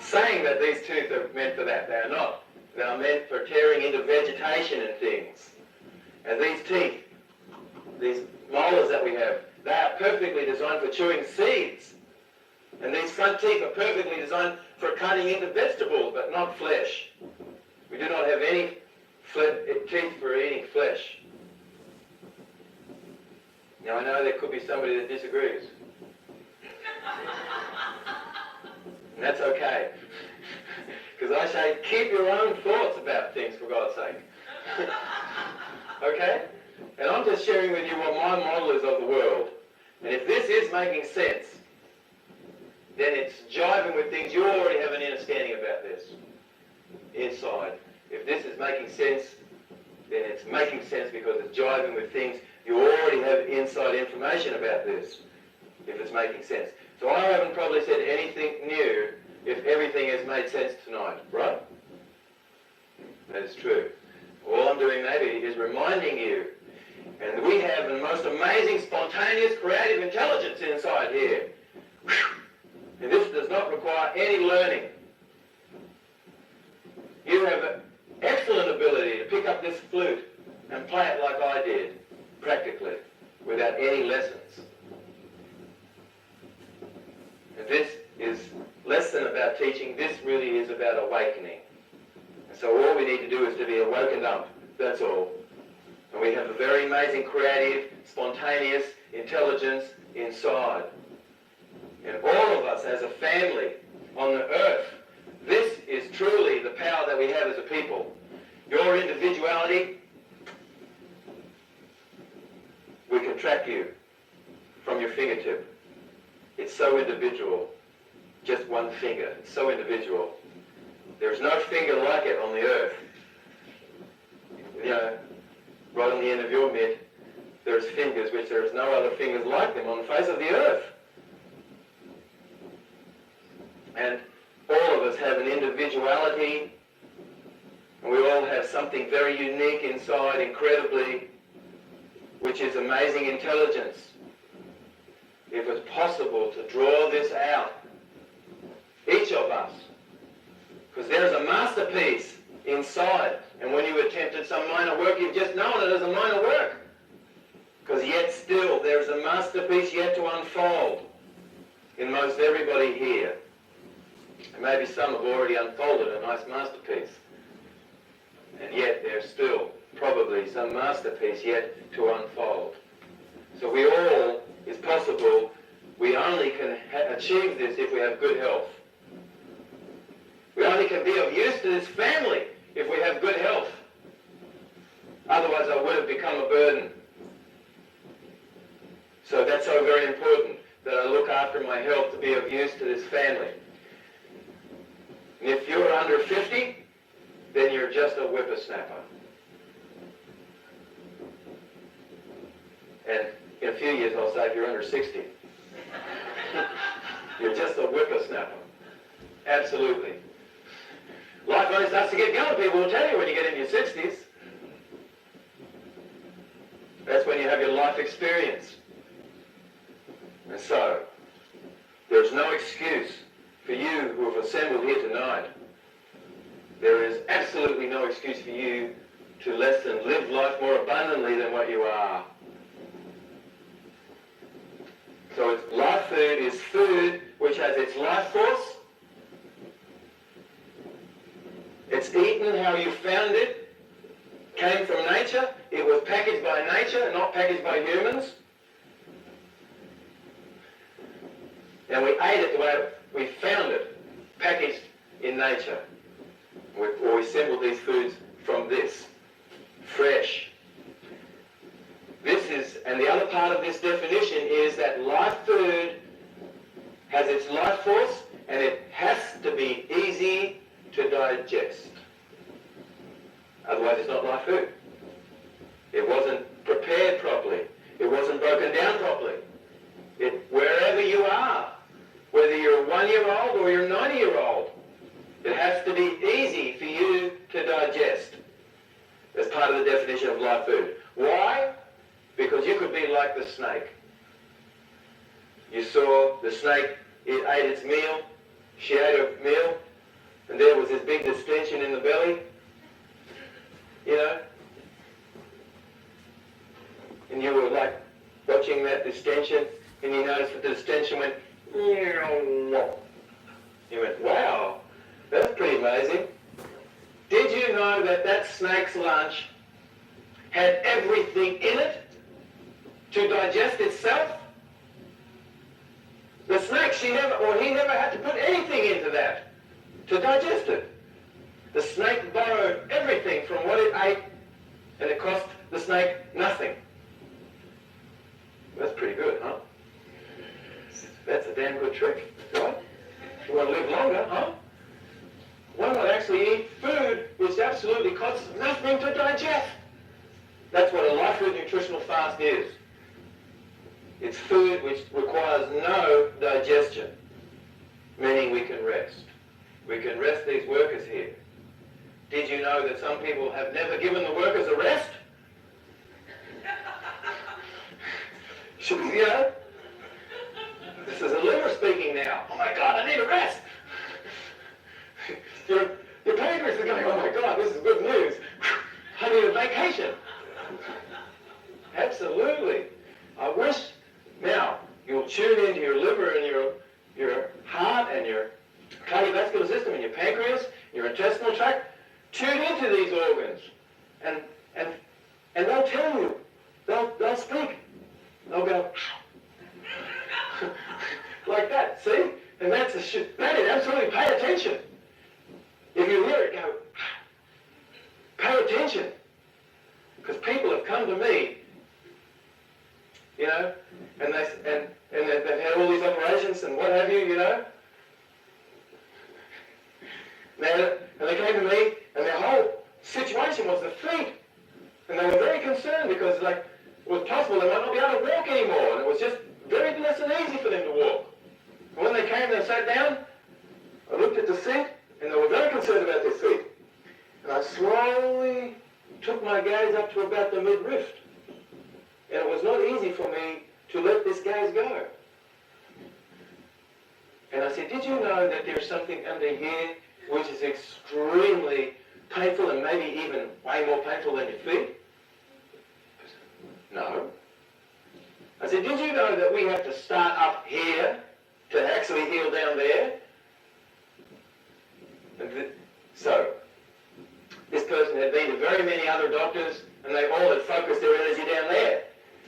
Speaker 2: Saying that these teeth are meant for that. They are not. They are meant for tearing into vegetation and things. And these teeth, these molars that we have, they are perfectly designed for chewing seeds. And these front teeth are perfectly designed for cutting into vegetables, but not flesh. We do not have any teeth for eating flesh. Now I know there could be somebody that disagrees. And that's okay. Because I say, keep your own thoughts about things, for God's sake. Okay? And I'm just sharing with you what my model is of the world. And if this is making sense, then it's jiving with things you already have an understanding about this inside. If this is making sense, then it's making sense because it's jiving with things you already have inside information about this, if it's making sense. So I haven't probably said anything new if everything has made sense tonight, right? That is true. All I'm doing maybe is reminding you, and we have the most amazing, spontaneous, creative intelligence inside here. And this does not require any learning. You have an excellent ability to pick up this flute and play it like I did, practically, without any lessons. And this is less than about teaching, this really is about awakening. And so all we need to do is to be awoken up, that's all. And we have a very amazing, creative, spontaneous intelligence inside. And all of us as a family on the earth, this is truly the power that we have as a people. Your individuality, we can track you from your fingertip. It's so individual. Just one finger. It's so individual. There's no finger like it on the earth. Right on the end of your mitt, there's fingers which there is no other fingers like them on the face of the earth. And all of us have an individuality, and we all have something very unique inside, incredibly, which is amazing intelligence. If it's possible to draw this out, each of us, because there's a masterpiece inside, and when you attempted some minor work, you've just known it as a minor work. Because yet still, there's a masterpiece yet to unfold in most everybody here. And maybe some have already unfolded a nice masterpiece. And yet there's still probably some masterpiece yet to unfold. So we all, it's possible, we only can achieve this if we have good health. We only can be of use to this family if we have good health. Otherwise I would have become a burden. So that's so very important that I look after my health to be of use to this family. And if you're under 50, then you're just a whippersnapper. And in a few years I'll say if you're under 60, you're just a whippersnapper. Absolutely. Life only starts to get going, people will tell you when you get in your 60s. That's when you have your life experience. And so, there's no excuse for you who have assembled here tonight. There is absolutely no excuse for you to live life more abundantly than what you are. So life food is food which has its life force. It's eaten how you found it. Came from nature. It was packaged by nature, not packaged by humans. And we ate it the way we found it, packaged in nature. We assembled these foods from this, fresh. And the other part of this definition is that life food has its life force and it has to be easy to digest. Otherwise it's not life food. It wasn't prepared properly. It wasn't broken down properly. Wherever you are, whether you're a 1-year-old or you're a 90-year-old, it has to be easy for you to digest. That's part of the definition of live food. Why? Because you could be like the snake. You saw the snake, it ate its meal, she ate her meal, and there was this big distension in the belly, you know? And you were like watching that distension, and you noticed that the distension went, you went, wow, that's pretty amazing. Did you know that that snake's lunch had everything in it to digest itself? The snake, he never had to put anything into that to digest it. The snake borrowed everything from what it ate, and it cost the snake nothing. That's pretty good, huh? That's a damn good trick, right? You want to live longer, huh? Why not actually eat food which absolutely costs nothing to digest? That's what a life food nutritional fast is. It's food which requires no digestion, meaning we can rest. We can rest these workers here. Did you know that some people have never given the workers a rest? You know? This is a liver speaking now. Oh my God, I need a rest. Your pancreas is going, oh my God, this is good news. I need a vacation. Absolutely. I wish now you'll tune into your liver and your heart and your cardiovascular system and your pancreas, your intestinal tract. Tune into these organs, and they'll tell you. They'll speak. They'll go like that. See? And that is absolutely pay attention. If you hear it, go pay attention, because people have come to me, you know, and they've had all these operations and what have you, you know. And they came to me, and their whole situation was the feet, and they were very concerned because, like, it was possible they might not be able to walk anymore, and it was just very less than easy for them to walk. And when they came and sat down, I looked at the seat, and they were very concerned about their feet. And I slowly took my gaze up to about the midriff. And it was not easy for me to let this gaze go. And I said, did you know that there's something under here which is extremely painful and maybe even way more painful than your feet? No. I said, did you know that we have to start up here to actually heal down there? So, this person had been to very many other doctors, and they all had focused their energy down there.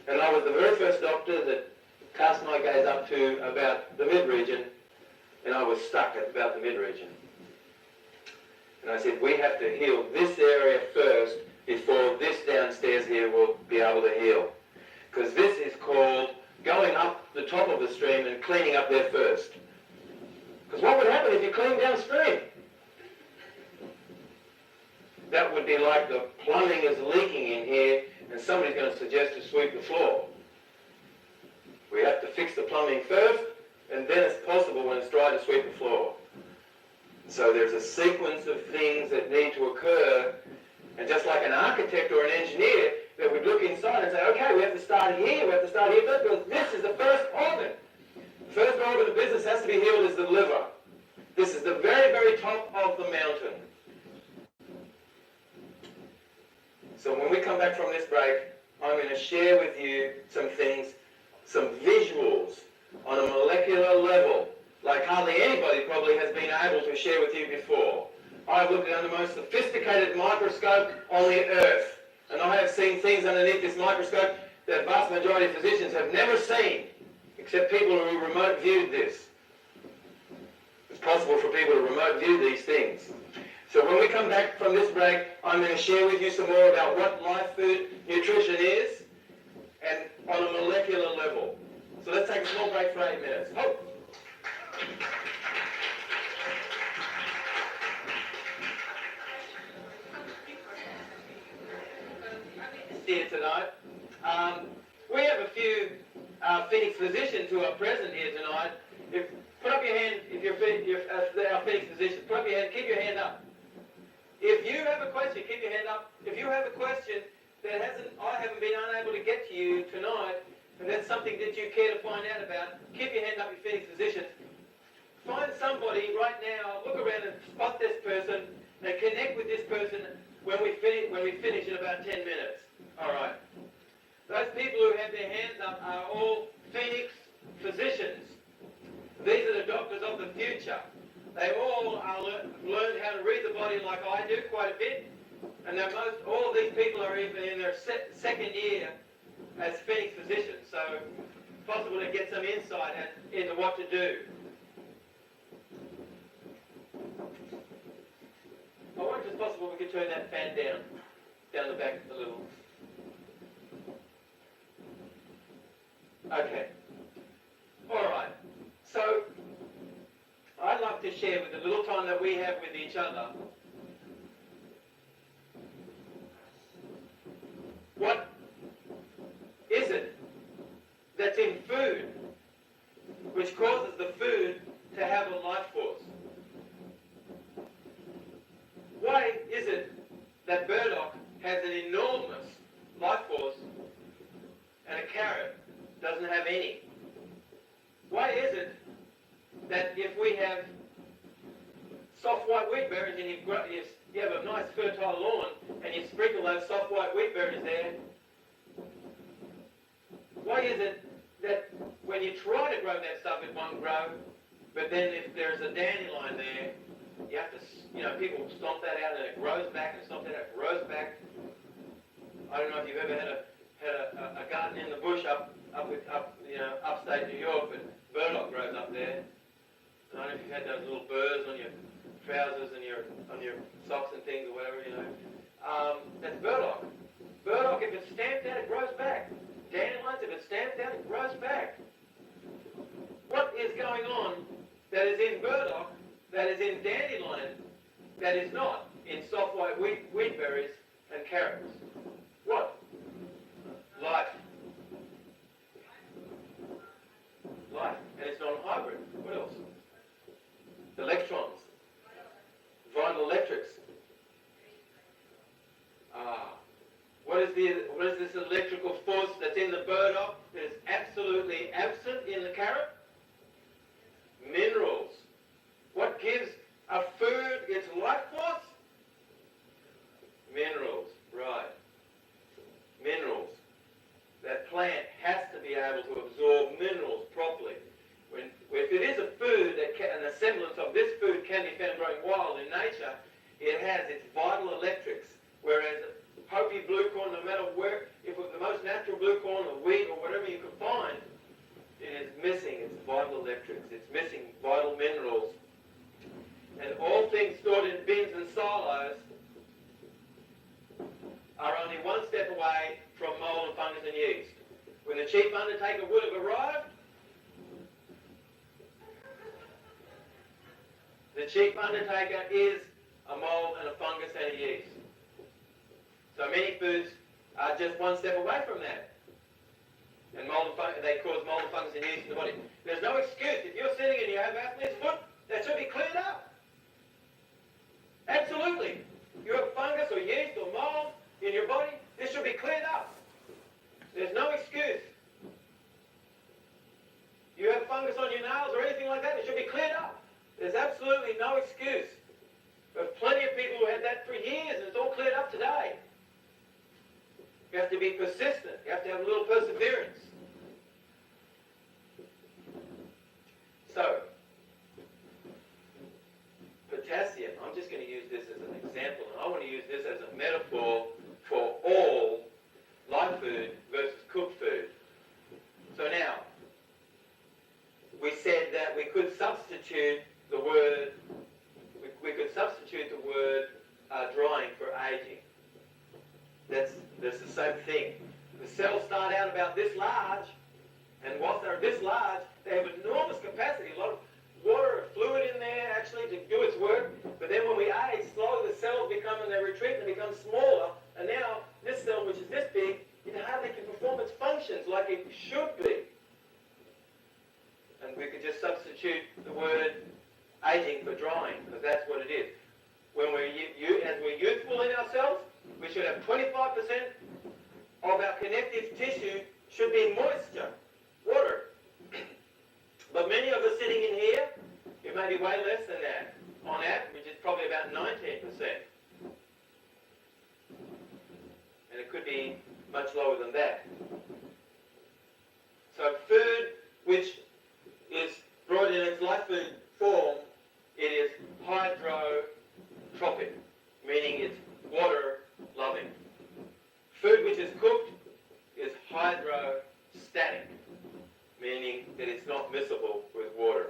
Speaker 2: And I was the very first doctor that cast my gaze up to about the mid-region, and I was stuck at about the mid-region. And I said, we have to heal this area first before this downstairs here will be able to heal. Because this is called going up the top of the stream and cleaning up there first. Because what would happen if you clean downstream? That would be like the plumbing is leaking in here and somebody's going to suggest to sweep the floor. We have to fix the plumbing first, and then it's possible when it's dry to sweep the floor. So there's a sequence of things that need to occur, and just like an architect or an engineer, that would look inside and say, okay, we have to start here first, because this is the first organ. The first organ business has to be healed is the liver. This is the very, very top of the mountain. So when we come back from this break, I'm going to share with you some things, some visuals on a molecular level, like hardly anybody probably has been able to share with you before. I've looked at the most sophisticated microscope on the earth, and I have seen things underneath this microscope that the vast majority of physicians have never seen, except people who remote viewed this. It's possible for people to remote view these things. So when we come back from this break, I'm going to share with you some more about what live food nutrition is, and on a molecular level. So let's take a small break for 8 minutes. Oh. Here tonight. We have a few Phoenix physicians who are present here tonight. Put up your hand if you're our Phoenix physicians. Put up your hand. Keep your hand up. If you have a question, keep your hand up. If you have a question that I haven't been unable to get to you tonight, and that's something that you care to find out about, keep your hand up, you Phoenix physicians. Find somebody right now, look around and spot this person, and connect with this person when we finish in about 10 minutes. All right. Those people who have their hands up are all Phoenix physicians. These are the doctors of the future. They all learned how to read the body like I do quite a bit, and all of these people are even in their second year as Phoenix physicians, so it's possible to get some insight into what to do. I wonder if it's possible we could turn that fan down the back a little. Okay. All right. So I'd like to share with the little time that we have with each other what is it that's in food which causes the food to have a life force? Why is it that burdock has an enormous life force and a carrot doesn't have any? Why is it that if we have soft white wheat berries and you have a nice fertile lawn and you sprinkle those soft white wheat berries there, why is it that when you try to grow that stuff it won't grow, but then if there's a dandelion there, you have to, people stomp that out and it grows back and stomp that out, it grows back. I don't know if you've ever had a garden in the bush upstate New York, but burdock grows up there. I don't know if you've had those little burrs on your trousers and on your socks and things or whatever, That's burdock. Burdock, if it's stamped out, it grows back. Dandelions, if it's stamped out, it grows back. What is going on that is in burdock, that is in dandelion, that is not in soft white wheat berries and carrots? What? Life. Life. And it's non-hybrid. What else? Electrons. Vital electrics. What is this electrical force that's in the burdock that is absolutely absent in the carrot? Minerals. What gives a food its life force? Minerals. Right. Minerals. That plant has to be able to absorb minerals properly. If it is a food an semblance of this food can be found growing wild in nature, it has its vital electrics, whereas Hopi blue corn, no matter where, if it was the most natural blue corn or wheat or whatever you could find, it is missing its vital electrics. It's missing vital minerals. And all things stored in bins and silos are only one step away from mold and fungus and yeast. When the chief undertaker would have arrived, the chief undertaker is a mold and a fungus and a yeast. So many foods are just one step away from that. And they cause mold and fungus and yeast in the body. There's no excuse. If you're sitting and you have athlete's foot, that should be cleared up. Absolutely. You have fungus or yeast or mold in your body, this should be cleared up. There's no excuse. You have fungus on your nails or anything like be persistent. You have to have a little perseverance. So, potassium, I'm just going to use this as an example, and I want to use this as a metaphor for all live food versus cooked food. So now, we said that we could substitute the word, drying for aging. That's the same thing. The cells start out about this large, and whilst they're this large, they have enormous capacity, a lot of water and fluid in there actually to do its work. But then when we age, slowly the cells become, and they retreat and they become smaller. And now this cell, which is this big, it hardly can perform its functions like it should be. And we could just substitute the word aging for drying, because that's what it is. When as we're youthful in ourselves, we should have 25% of our connective tissue should be moisture, water. But many of us sitting in here, it may be way less than that. On average, it's probably about 19%. And it could be much lower than that. So food which is brought in its life food form, it is hydrotropic, meaning it's water-loving. Food which is cooked is hydrostatic, meaning that it's not miscible with water.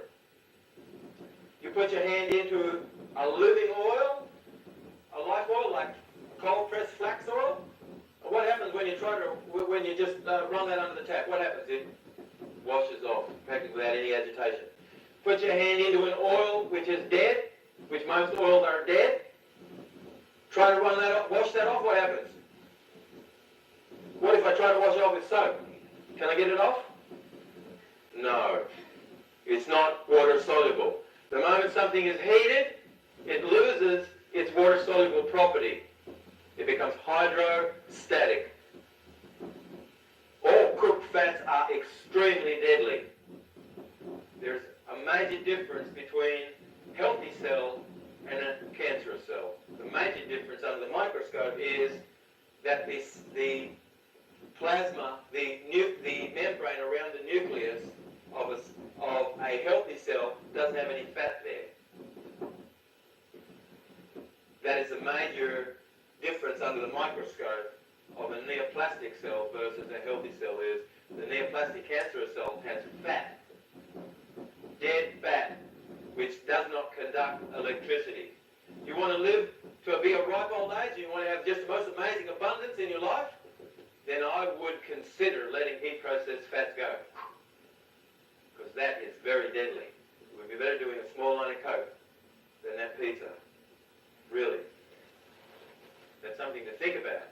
Speaker 2: You put your hand into a living oil, a life oil like cold-pressed flax oil. What happens when you just run that under the tap? What happens? It washes off, practically without any agitation. Put your hand into an oil which is dead, which most oils are dead. Try to run that off, wash that off. What happens? What if I try to wash it off with soap? Can I get it off? No. It's not water soluble. The moment something is heated, it loses its water soluble property. It becomes hydrostatic. All cooked fats are extremely deadly. There's a major difference between a healthy cell and a cancerous cell. The major difference under the microscope is that the plasma, the membrane around the nucleus of a healthy cell doesn't have any fat there. That is a major difference under the microscope of a neoplastic cell versus a healthy cell is the neoplastic cancerous cell has fat, dead fat, which does not conduct electricity. You want to live to be a ripe old age, and you want to have just the most amazing abundance in your life, then I would consider letting heat processed fats go. Because that is very deadly. It would be better doing a small line of Coke than that pizza. Really. That's something to think about.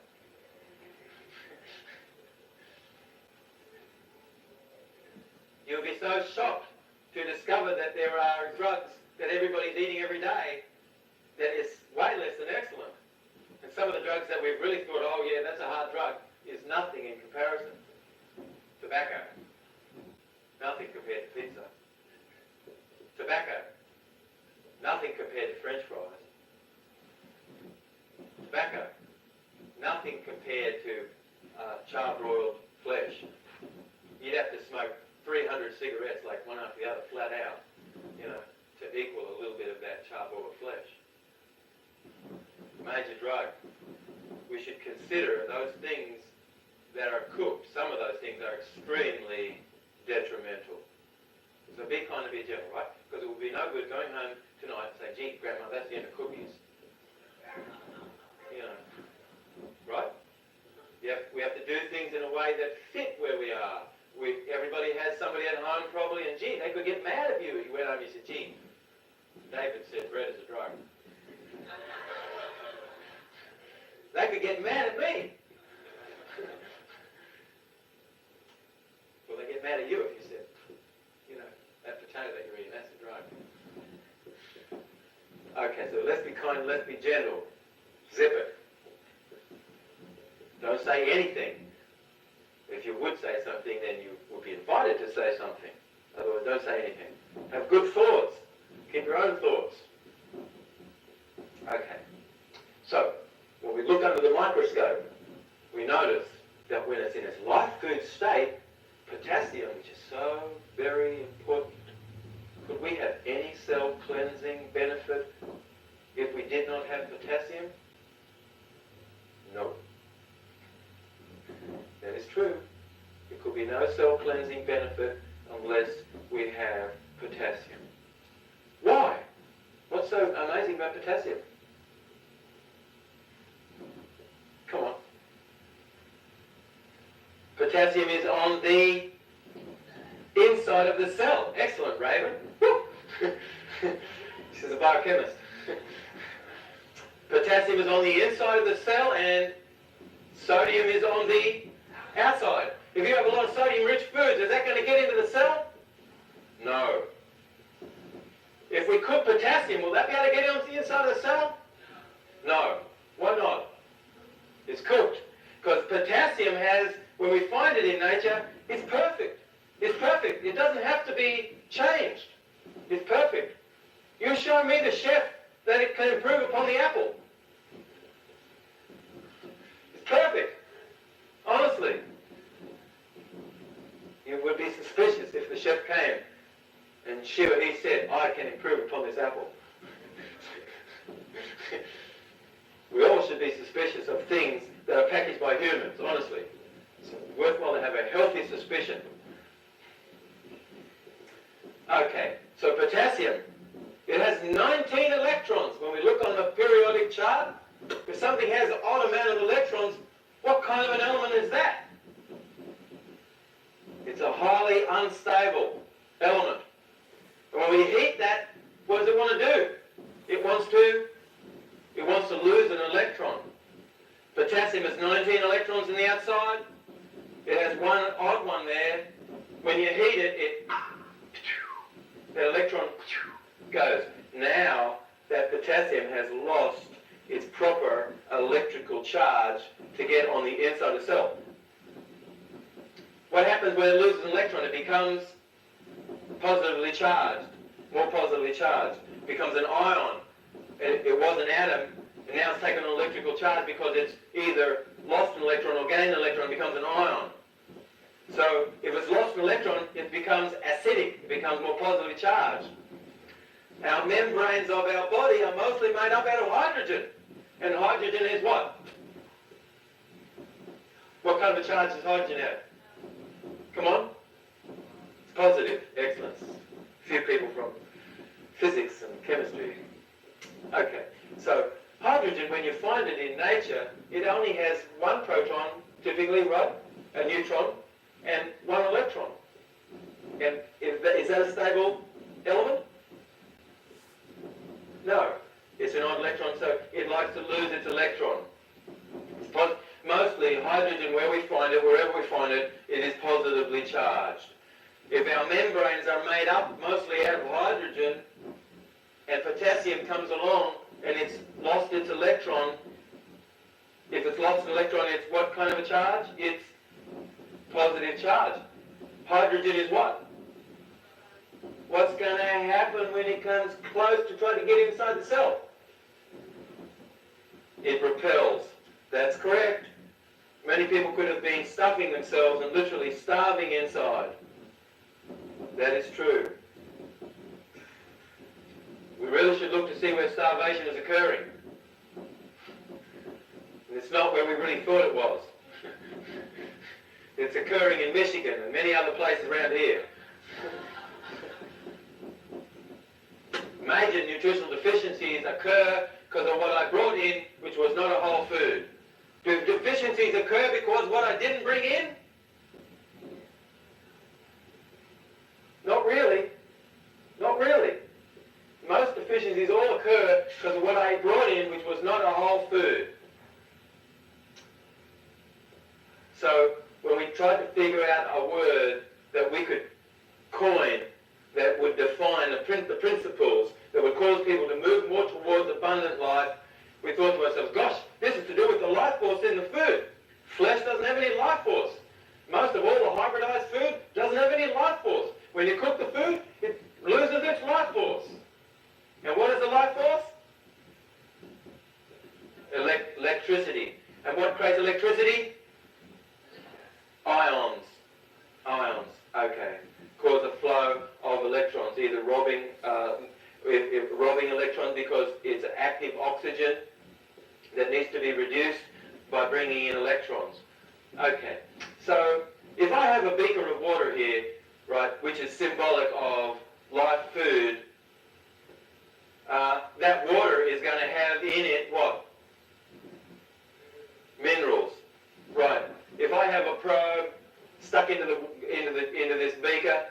Speaker 2: You'll be so shocked to discover that there are drugs that everybody's eating every day that is way less than excellent. And some of the drugs that we've really thought, oh yeah, that's a hard drug, is nothing in comparison. Tobacco. Nothing compared to pizza. Tobacco. Nothing compared to French fries. Tobacco. Nothing compared to char-broiled flesh. You'd have to smoke 300 cigarettes like one after the other flat out, to equal a little bit of that char-broiled flesh. Major drug. We should consider those things that are cooked. Some of those things are extremely detrimental. So be kind and be gentle, right? Because it would be no good going home tonight and saying, gee, Grandma, that's the end of cookies. Right? We have to do things in a way that fit where we are. Everybody has somebody at home probably, and gee, they could get mad at you. You went home and you said, gee, David said bread is a drug. They could get mad at me. Well, they get mad at you if you said, that potato that you're eating, that's a drug. Okay, so let's be kind, let's be gentle. Zip it. Don't say anything. If you would say something, then you would be invited to say something. Otherwise, don't say anything. Have good thoughts. Keep your own thoughts. Okay. So, when we look under the microscope, we notice that when it's in its life food state, potassium, which is so very important, could we have any cell cleansing benefit if we did not have potassium? No. That is true. There could be no cell cleansing benefit unless we have potassium. Why? What's so amazing about potassium? Come on. Potassium is on the inside of the cell. Excellent, Raven. She's a biochemist. Potassium is on the inside of the cell and sodium is on the outside. If you have a lot of sodium-rich foods, is that going to get into the cell? No. If we cook potassium, will that be able to get onto the inside of the cell? No. Why not? It's cooked. Because potassium has, when we find it in nature, it's perfect. It's perfect. It doesn't have to be changed. It's perfect. You show me the chef that it can improve upon the apple. It's perfect. Honestly. You would be suspicious if the chef came and he said, I can improve upon this apple. We all should be suspicious of things that are packaged by humans, honestly. It's worthwhile to have a healthy suspicion. Okay, so potassium. It has 19 electrons. When we look on the periodic chart, if something has an odd amount of electrons, what kind of an element is that? It's a highly unstable element. And when we heat that, what does it want to do? It wants to lose an electron. Potassium has 19 electrons in the outside. It has one odd one there. When you heat it, that electron goes. Now that potassium has lost its proper electrical charge to get on the inside of the cell. What happens when it loses an electron? It becomes positively charged, more positively charged. It becomes an ion. It was an atom, and now it's taken an electrical charge because it's either lost an electron or gained an electron. It becomes an ion. So if it's lost an electron, it becomes acidic. It becomes more positively charged. Our membranes of our body are mostly made up out of hydrogen. And hydrogen is what? What kind of a charge does hydrogen have? Come on. It's positive. Excellent. A few people from physics and chemistry. Okay. So hydrogen, when you find it in nature, it only has one proton, typically, right? A neutron, and one electron. And is that a stable element? No. It's an odd electron, so it likes to lose its electron. Mostly hydrogen, where we find it, wherever we find it, it is positively charged. If our membranes are made up mostly out of hydrogen, and potassium comes along and it's lost its electron, if it's lost an electron, it's what kind of a charge? It's positive charge. Hydrogen is what? What's going to happen when it comes close to trying to get inside the cell? It repels. That's correct. Many people could have been stuffing themselves and literally starving inside. That is true. We really should look to see where starvation is occurring. And it's not where we really thought it was. It's occurring in Michigan and many other places around here. Major nutritional deficiencies occur because of what I brought in, which was not a whole food. Do deficiencies occur because what I didn't bring in? Not really. Not really. Most deficiencies all occur because of what I brought in, which was not a whole food. So when we tried to figure out a word that we could coin that would define the principles that would cause people to move more towards abundant life, we thought to ourselves, gosh, this is to do with the life force in the food. Flesh doesn't have any life force. Most of all the hybridized food doesn't have any life force. When you cook the food, it loses its life force. And what is the life force? Electricity. And what creates electricity? robbing electrons because it's active oxygen that needs to be reduced by bringing in electrons. Okay, so if I have a beaker of water here, right, which is symbolic of live food, that water is going to have in it what? Minerals. Right. If I have a probe stuck into this beaker,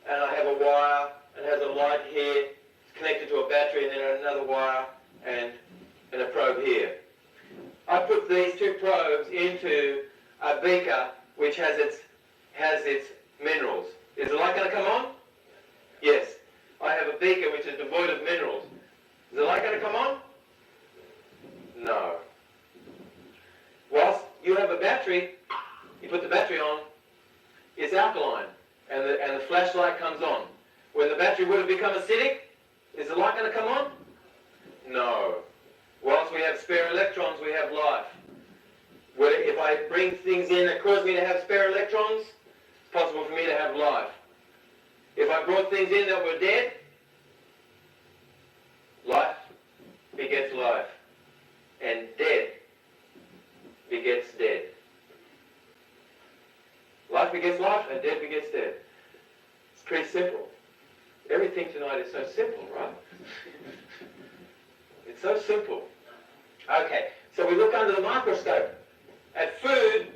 Speaker 2: and I have a wire and has a light here, it's connected to a battery, and then another wire and a probe here. I put these two probes into a beaker which has its minerals. Is the light going to come on? Yes. I have a beaker which is devoid of minerals. Is the light going to come on? No. Whilst you have a battery, you put the battery on, it's alkaline, and the flashlight comes on. When the battery would have become acidic, is the light going to come on? No. Whilst we have spare electrons, we have life. If I bring things in that cause me to have spare electrons, it's possible for me to have life. If I brought things in that were dead, life begets life, and dead begets dead. Life begets life, and dead begets dead. It's pretty simple. Everything tonight is so simple, right? It's so simple. Okay, so we look under the microscope at food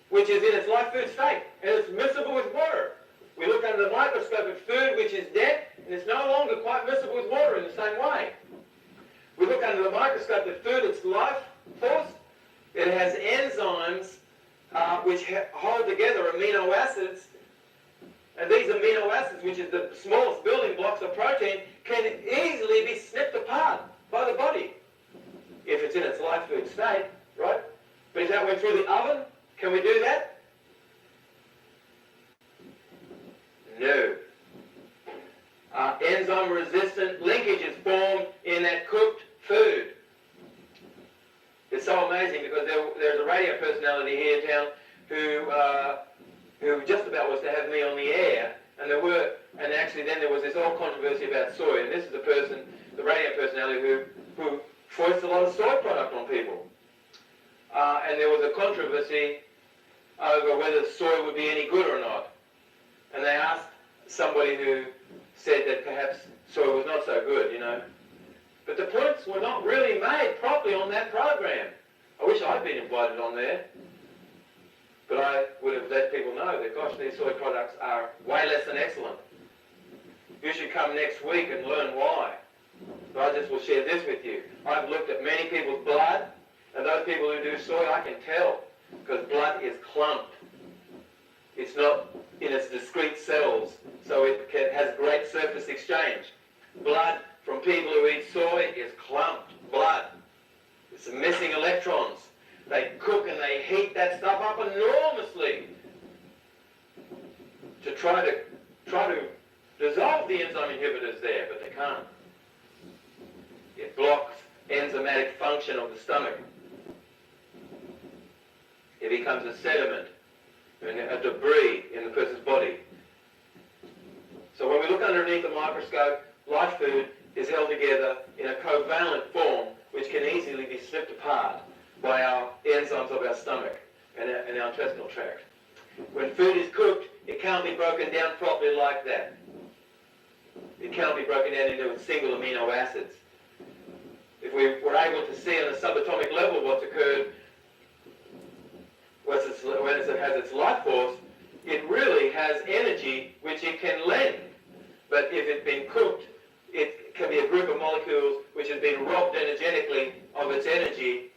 Speaker 2: which is in its live food state, and it's miscible with water. We look under the microscope at food which is dead, and it's no longer quite miscible with water in the same way. We look under the microscope at food, its life force. It has enzymes which hold together amino acids, and these amino acids, which is the smallest building blocks of protein, can easily be snipped apart by the body if it's in its live food state, right? But if that went through the oven, can we do that? No. Enzyme-resistant linkages form in that cooked food. It's so amazing because there's a radio personality here in town who just about was to have me on the air, and actually then there was this whole controversy about soy, and this is the person, the radio personality who foists a lot of soy product on people. And there was a controversy over whether soy would be any good or not. And they asked somebody who said that perhaps soy was not so good, you know. But the points were not really made properly on that program. I wish I'd been invited on there. But I would have let people know that, gosh, these soy products are way less than excellent. You should come next week and learn why. So I just will share this with you. I've looked at many people's blood, and those people who do soy, I can tell, because blood is clumped. It's not in its discrete cells, so it has great surface exchange. Blood from people who eat soy is clumped blood. It's missing electrons. They cook and they heat that stuff up enormously to try to dissolve the enzyme inhibitors there, but they can't. It blocks enzymatic function of the stomach. It becomes a sediment and a debris in the person's body. So when we look underneath the microscope, live food is held together in a covalent form which can easily be snipped apart by our enzymes of our stomach and our intestinal tract. When food is cooked, it can't be broken down properly like that. It cannot be broken down into single amino acids. If we were able to see on a subatomic level what's occurred when it has its life force, it really has energy which it can lend. But if it's been cooked, it can be a group of molecules which has been robbed energetically of its energy,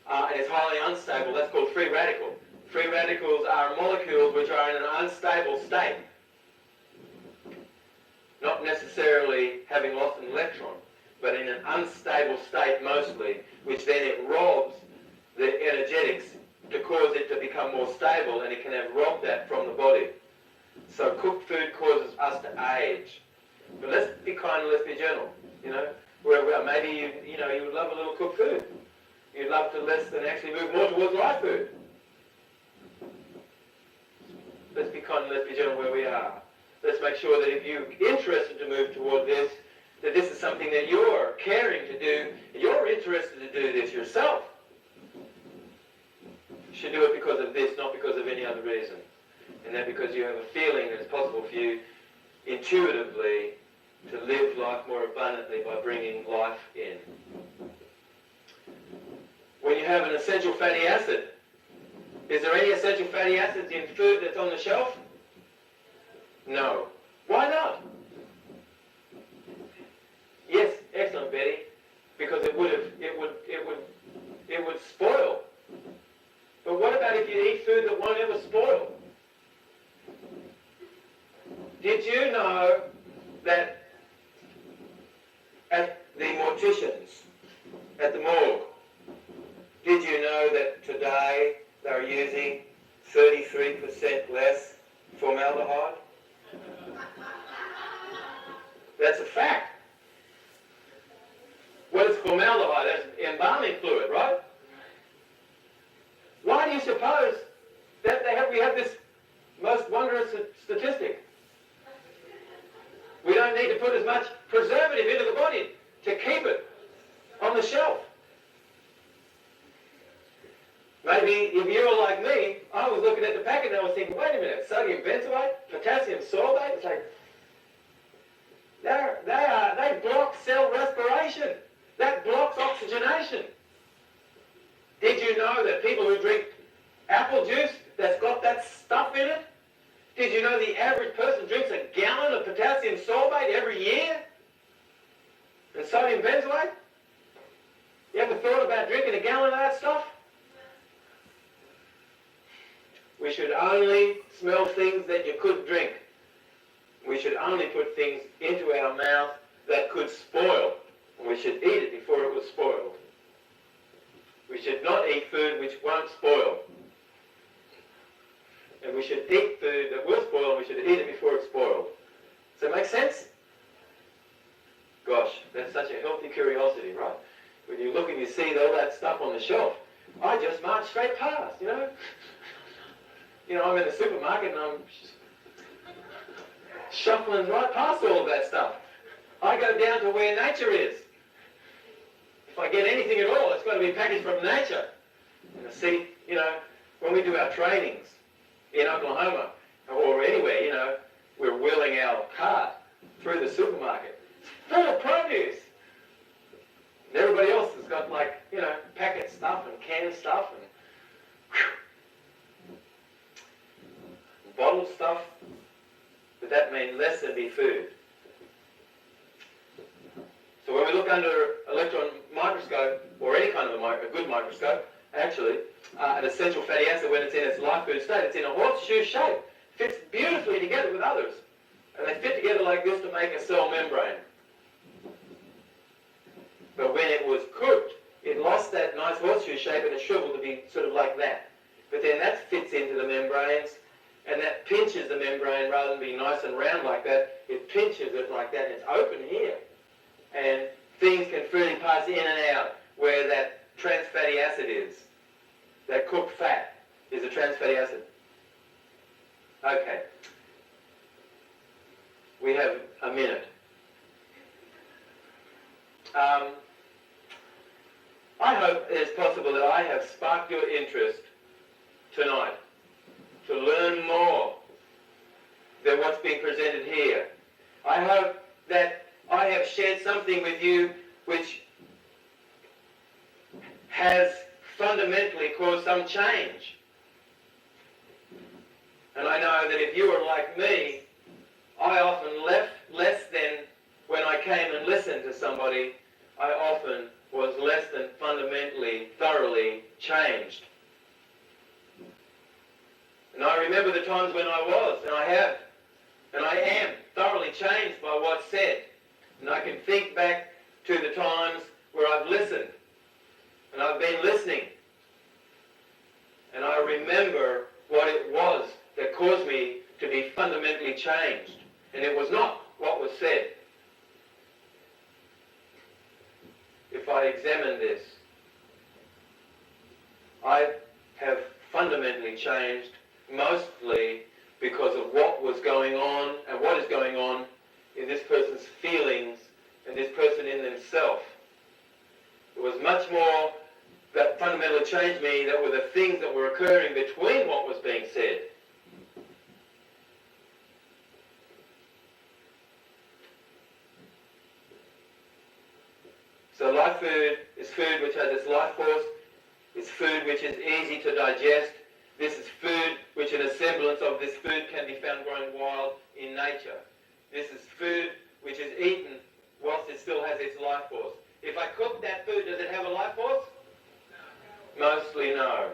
Speaker 2: and it's highly unstable. That's called free radical. Free radicals are molecules which are in an unstable state, not necessarily having lost an electron, but in an unstable state mostly, which then it robs the energetics to cause it to become more stable, and it can have robbed that from the body. So cooked food causes us to age. But let's be kind and let's be gentle, you know. Where maybe you would love a little cooked food. You'd love to less than actually move more towards live food. Let's be kind and let's be gentle where we are. let's make sure that if you're interested to move toward this, that this is something that you're caring to do, you're interested to do this yourself. You should do it because of this, not because of any other reason. And that because you have a feeling that it's possible for you intuitively to live life more abundantly by bringing life in. When you have an essential fatty acid, is there any essential fatty acids in food that's on the shelf? No. Why not? Yes, excellent, Betty. Because it would spoil. But what about if you eat food that won't ever spoil? Did you know that at the morticians, at the morgue, did you know that today they're using 33% less formaldehyde? That's a fact. What is formaldehyde? That's embalming fluid, right? Why do you suppose that we have this most wondrous statistic? We don't need to put as much preservative into the body to keep it on the shelf. Maybe if you were like me, I was looking at the packet and I was thinking, wait a minute, sodium benzoate, potassium sorbate, it's like, they block cell respiration. That blocks oxygenation. Did you know that people who drink apple juice that's got that stuff in it? Did you know the average person drinks a gallon of potassium sorbate every year? And sodium benzoate? You ever thought about drinking a gallon of that stuff? We should only smell things that you could drink. We should only put things into our mouth that could spoil. And we should eat it before it was spoiled. We should not eat food which won't spoil. And we should eat food that will spoil, and we should eat it before it's spoiled. Does that make sense? Gosh, that's such a healthy curiosity, right? When you look and you see all that stuff on the shelf, I just march straight past, you know? You know, I'm in the supermarket and I'm shuffling right past all of that stuff. I go down to where nature is. If I get anything at all, it's got to be packaged from nature. And I see, you know, when we do our trainings in Oklahoma or anywhere, you know, we're wheeling our cart through the supermarket. It's full of produce. And everybody else has got, like, you know, packet stuff and canned stuff and bottled stuff. But that means less than be food. So when we look under electron microscope, or any kind of a good microscope, actually, an essential fatty acid, when it's in its life food state, it's in a horseshoe shape. Fits beautifully together with others. And they fit together like this to make a cell membrane. But when it was cooked, it lost that nice horseshoe shape and it shriveled to be sort of like that. But then that fits into the membranes, and that pinches the membrane rather than being nice and round like that. It pinches it like that, and it's open here. And things can freely pass in and out where that trans fatty acid is. That cooked fat is a trans fatty acid. Okay. We have a minute. I hope it is possible that I have sparked your interest tonight to learn more than what's being presented here. I hope that I have shared something with you which has fundamentally caused some change. And I know that if you are like me, I often left less than when I came and listened to somebody, I often was less than fundamentally, thoroughly changed. And I remember the times when I was, and I have, and I am thoroughly changed by what's said. And I can think back to the times where I've listened, and I've been listening. And I remember what it was that caused me to be fundamentally changed. And it was not what was said. If I examine this, I have fundamentally changed mostly because of what was going on and what is going on in this person's feelings and this person in themselves. It was much more that fundamentally changed me that were the things that were occurring between what was being said. So life food is food which has its life force. It's food which is easy to digest. This is food which in a semblance of this food can be found growing wild in nature. This is food which is eaten whilst it still has its life force. If I cook that food, does it have a life force? Mostly no.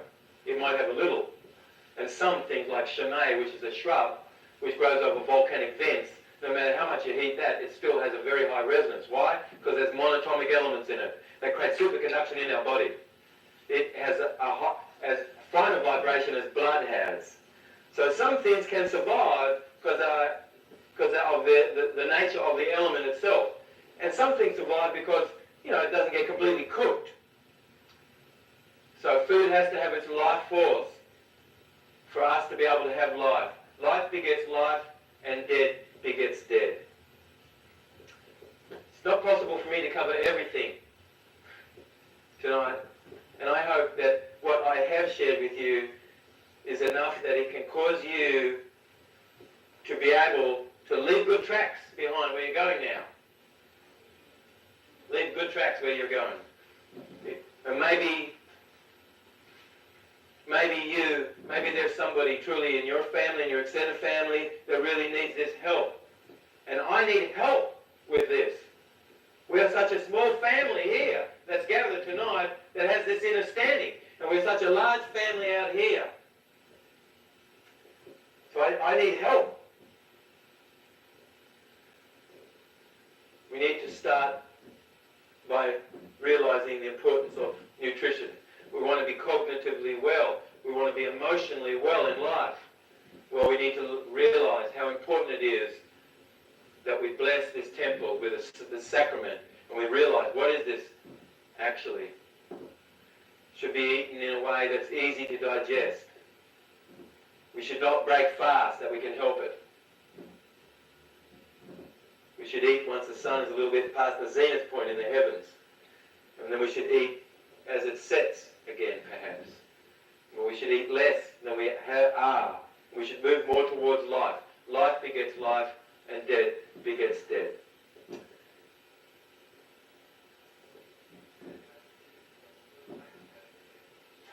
Speaker 2: It might have a little. And some things like chimay, which is a shrub, which grows over volcanic vents, no matter how much you heat that, it still has a very high resonance. Why? Because there's monatomic elements in it that create superconduction in our body. It has as fine a vibration as blood has. So some things can survive because of the nature of the element itself. And some things survive because, it doesn't get completely cooked. So food has to have its life force for us to be able to have life. Life begets life, and dead begets dead. It's not possible for me to cover everything tonight, and I hope that what I have shared with you is enough that it can cause you to be able to leave good tracks behind where you're going now. Leave good tracks where you're going. And maybe there's somebody truly in your family, in your extended family, that really needs this help. And I need help with this. We are such a small family here that's gathered tonight that has this understanding. And we're such a large family out here. So I need help. We need to start by realizing the importance of nutrition. We want to be cognitively well. We want to be emotionally well in life. Well, we need to realize how important it is that we bless this temple with the sacrament, and we realize what is this actually. Should be eaten in a way that's easy to digest. We should not break fast that we can help it. We should eat once the sun is a little bit past the zenith point in the heavens. And then we should eat as it sets again, perhaps. Well, we should eat less than we are. We should move more towards life. Life begets life, and death begets death.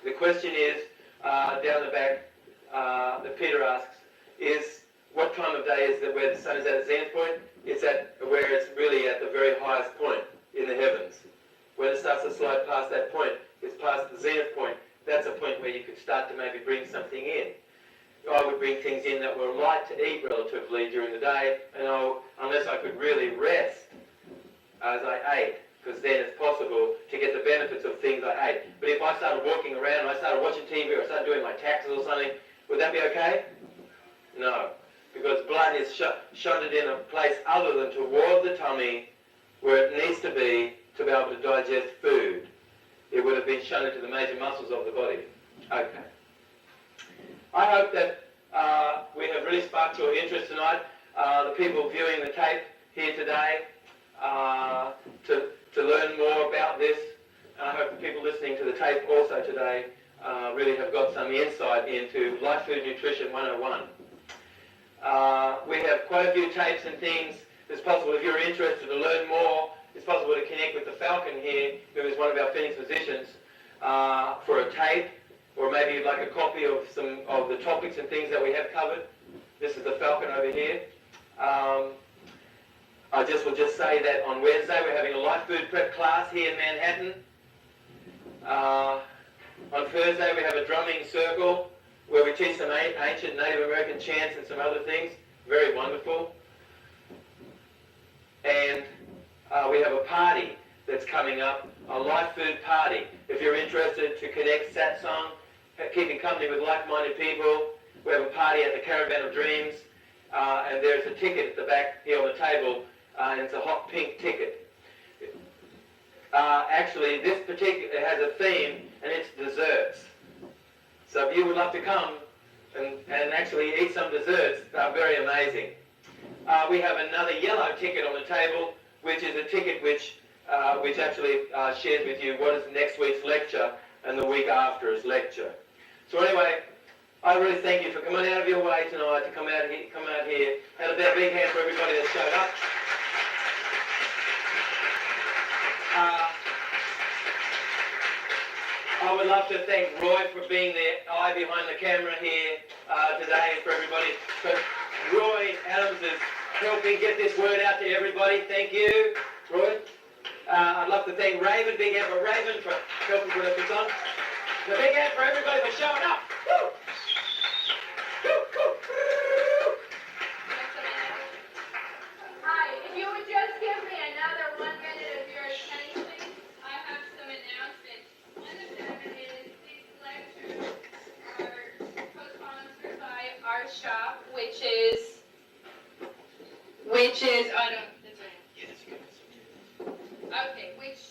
Speaker 2: The question is, down the back, that Peter asks, is what time of day is it where the sun is at its zenith point? It's at where it's really at the very highest point in the heavens. When it starts to slide past that point, it's past the zenith point. That's a point where you could start to maybe bring something in. I would bring things in that were light to eat relatively during the day, and unless I could really rest as I ate, because then it's possible to get the benefits of things I ate. But if I started walking around, I started watching TV, or I started doing my taxes or something, would that be okay? No, because blood is shunted in a place other than toward the tummy where it needs to be able to digest food. It would have been shunted to the major muscles of the body. Okay. I hope that we have really sparked your interest tonight. The people viewing the tape here today, to learn more about this. And I hope the people listening to the tape also today really have got some insight into Life Food Nutrition 101. We have quite a few tapes and things. It's possible, if you're interested to learn more, it's possible to connect with the Falcon here, who is one of our Phoenix physicians, for a tape, or maybe you'd like a copy of some of the topics and things that we have covered. This is the Falcon over here. I will just say that on Wednesday we're having a life food prep class here in Manhattan. On Thursday we have a drumming circle where we teach some ancient Native American chants and some other things. Very wonderful. And we have a party that's coming up, a life food party. If you're interested to connect satsang, keeping company with like-minded people, we have a party at the Caravan of Dreams, and there's a ticket at the back here on the table, and it's a hot pink ticket. Actually, this particular has a theme, and it's desserts. So if you would love to come, and actually eat some desserts. They're very amazing. We have another yellow ticket on the table, which is a ticket which actually shares with you what is next week's lecture and the week after's lecture. So anyway, I really thank you for coming out of your way tonight to come out here. And a big hand for everybody that showed up. I would love to thank Roy for being the eye behind the camera here today, and for everybody. So Roy Adams is helping get this word out to everybody. Thank you, Roy. I'd love to thank Raven, big hand for Raven for helping put this on. A big hand for everybody for showing up. Woo!
Speaker 1: Hi, if you would just give me another 1 minute of your attention, please. I have some announcements. One of them is these lectures are co-sponsored by our shop, which is, I don't, that's right. Okay, which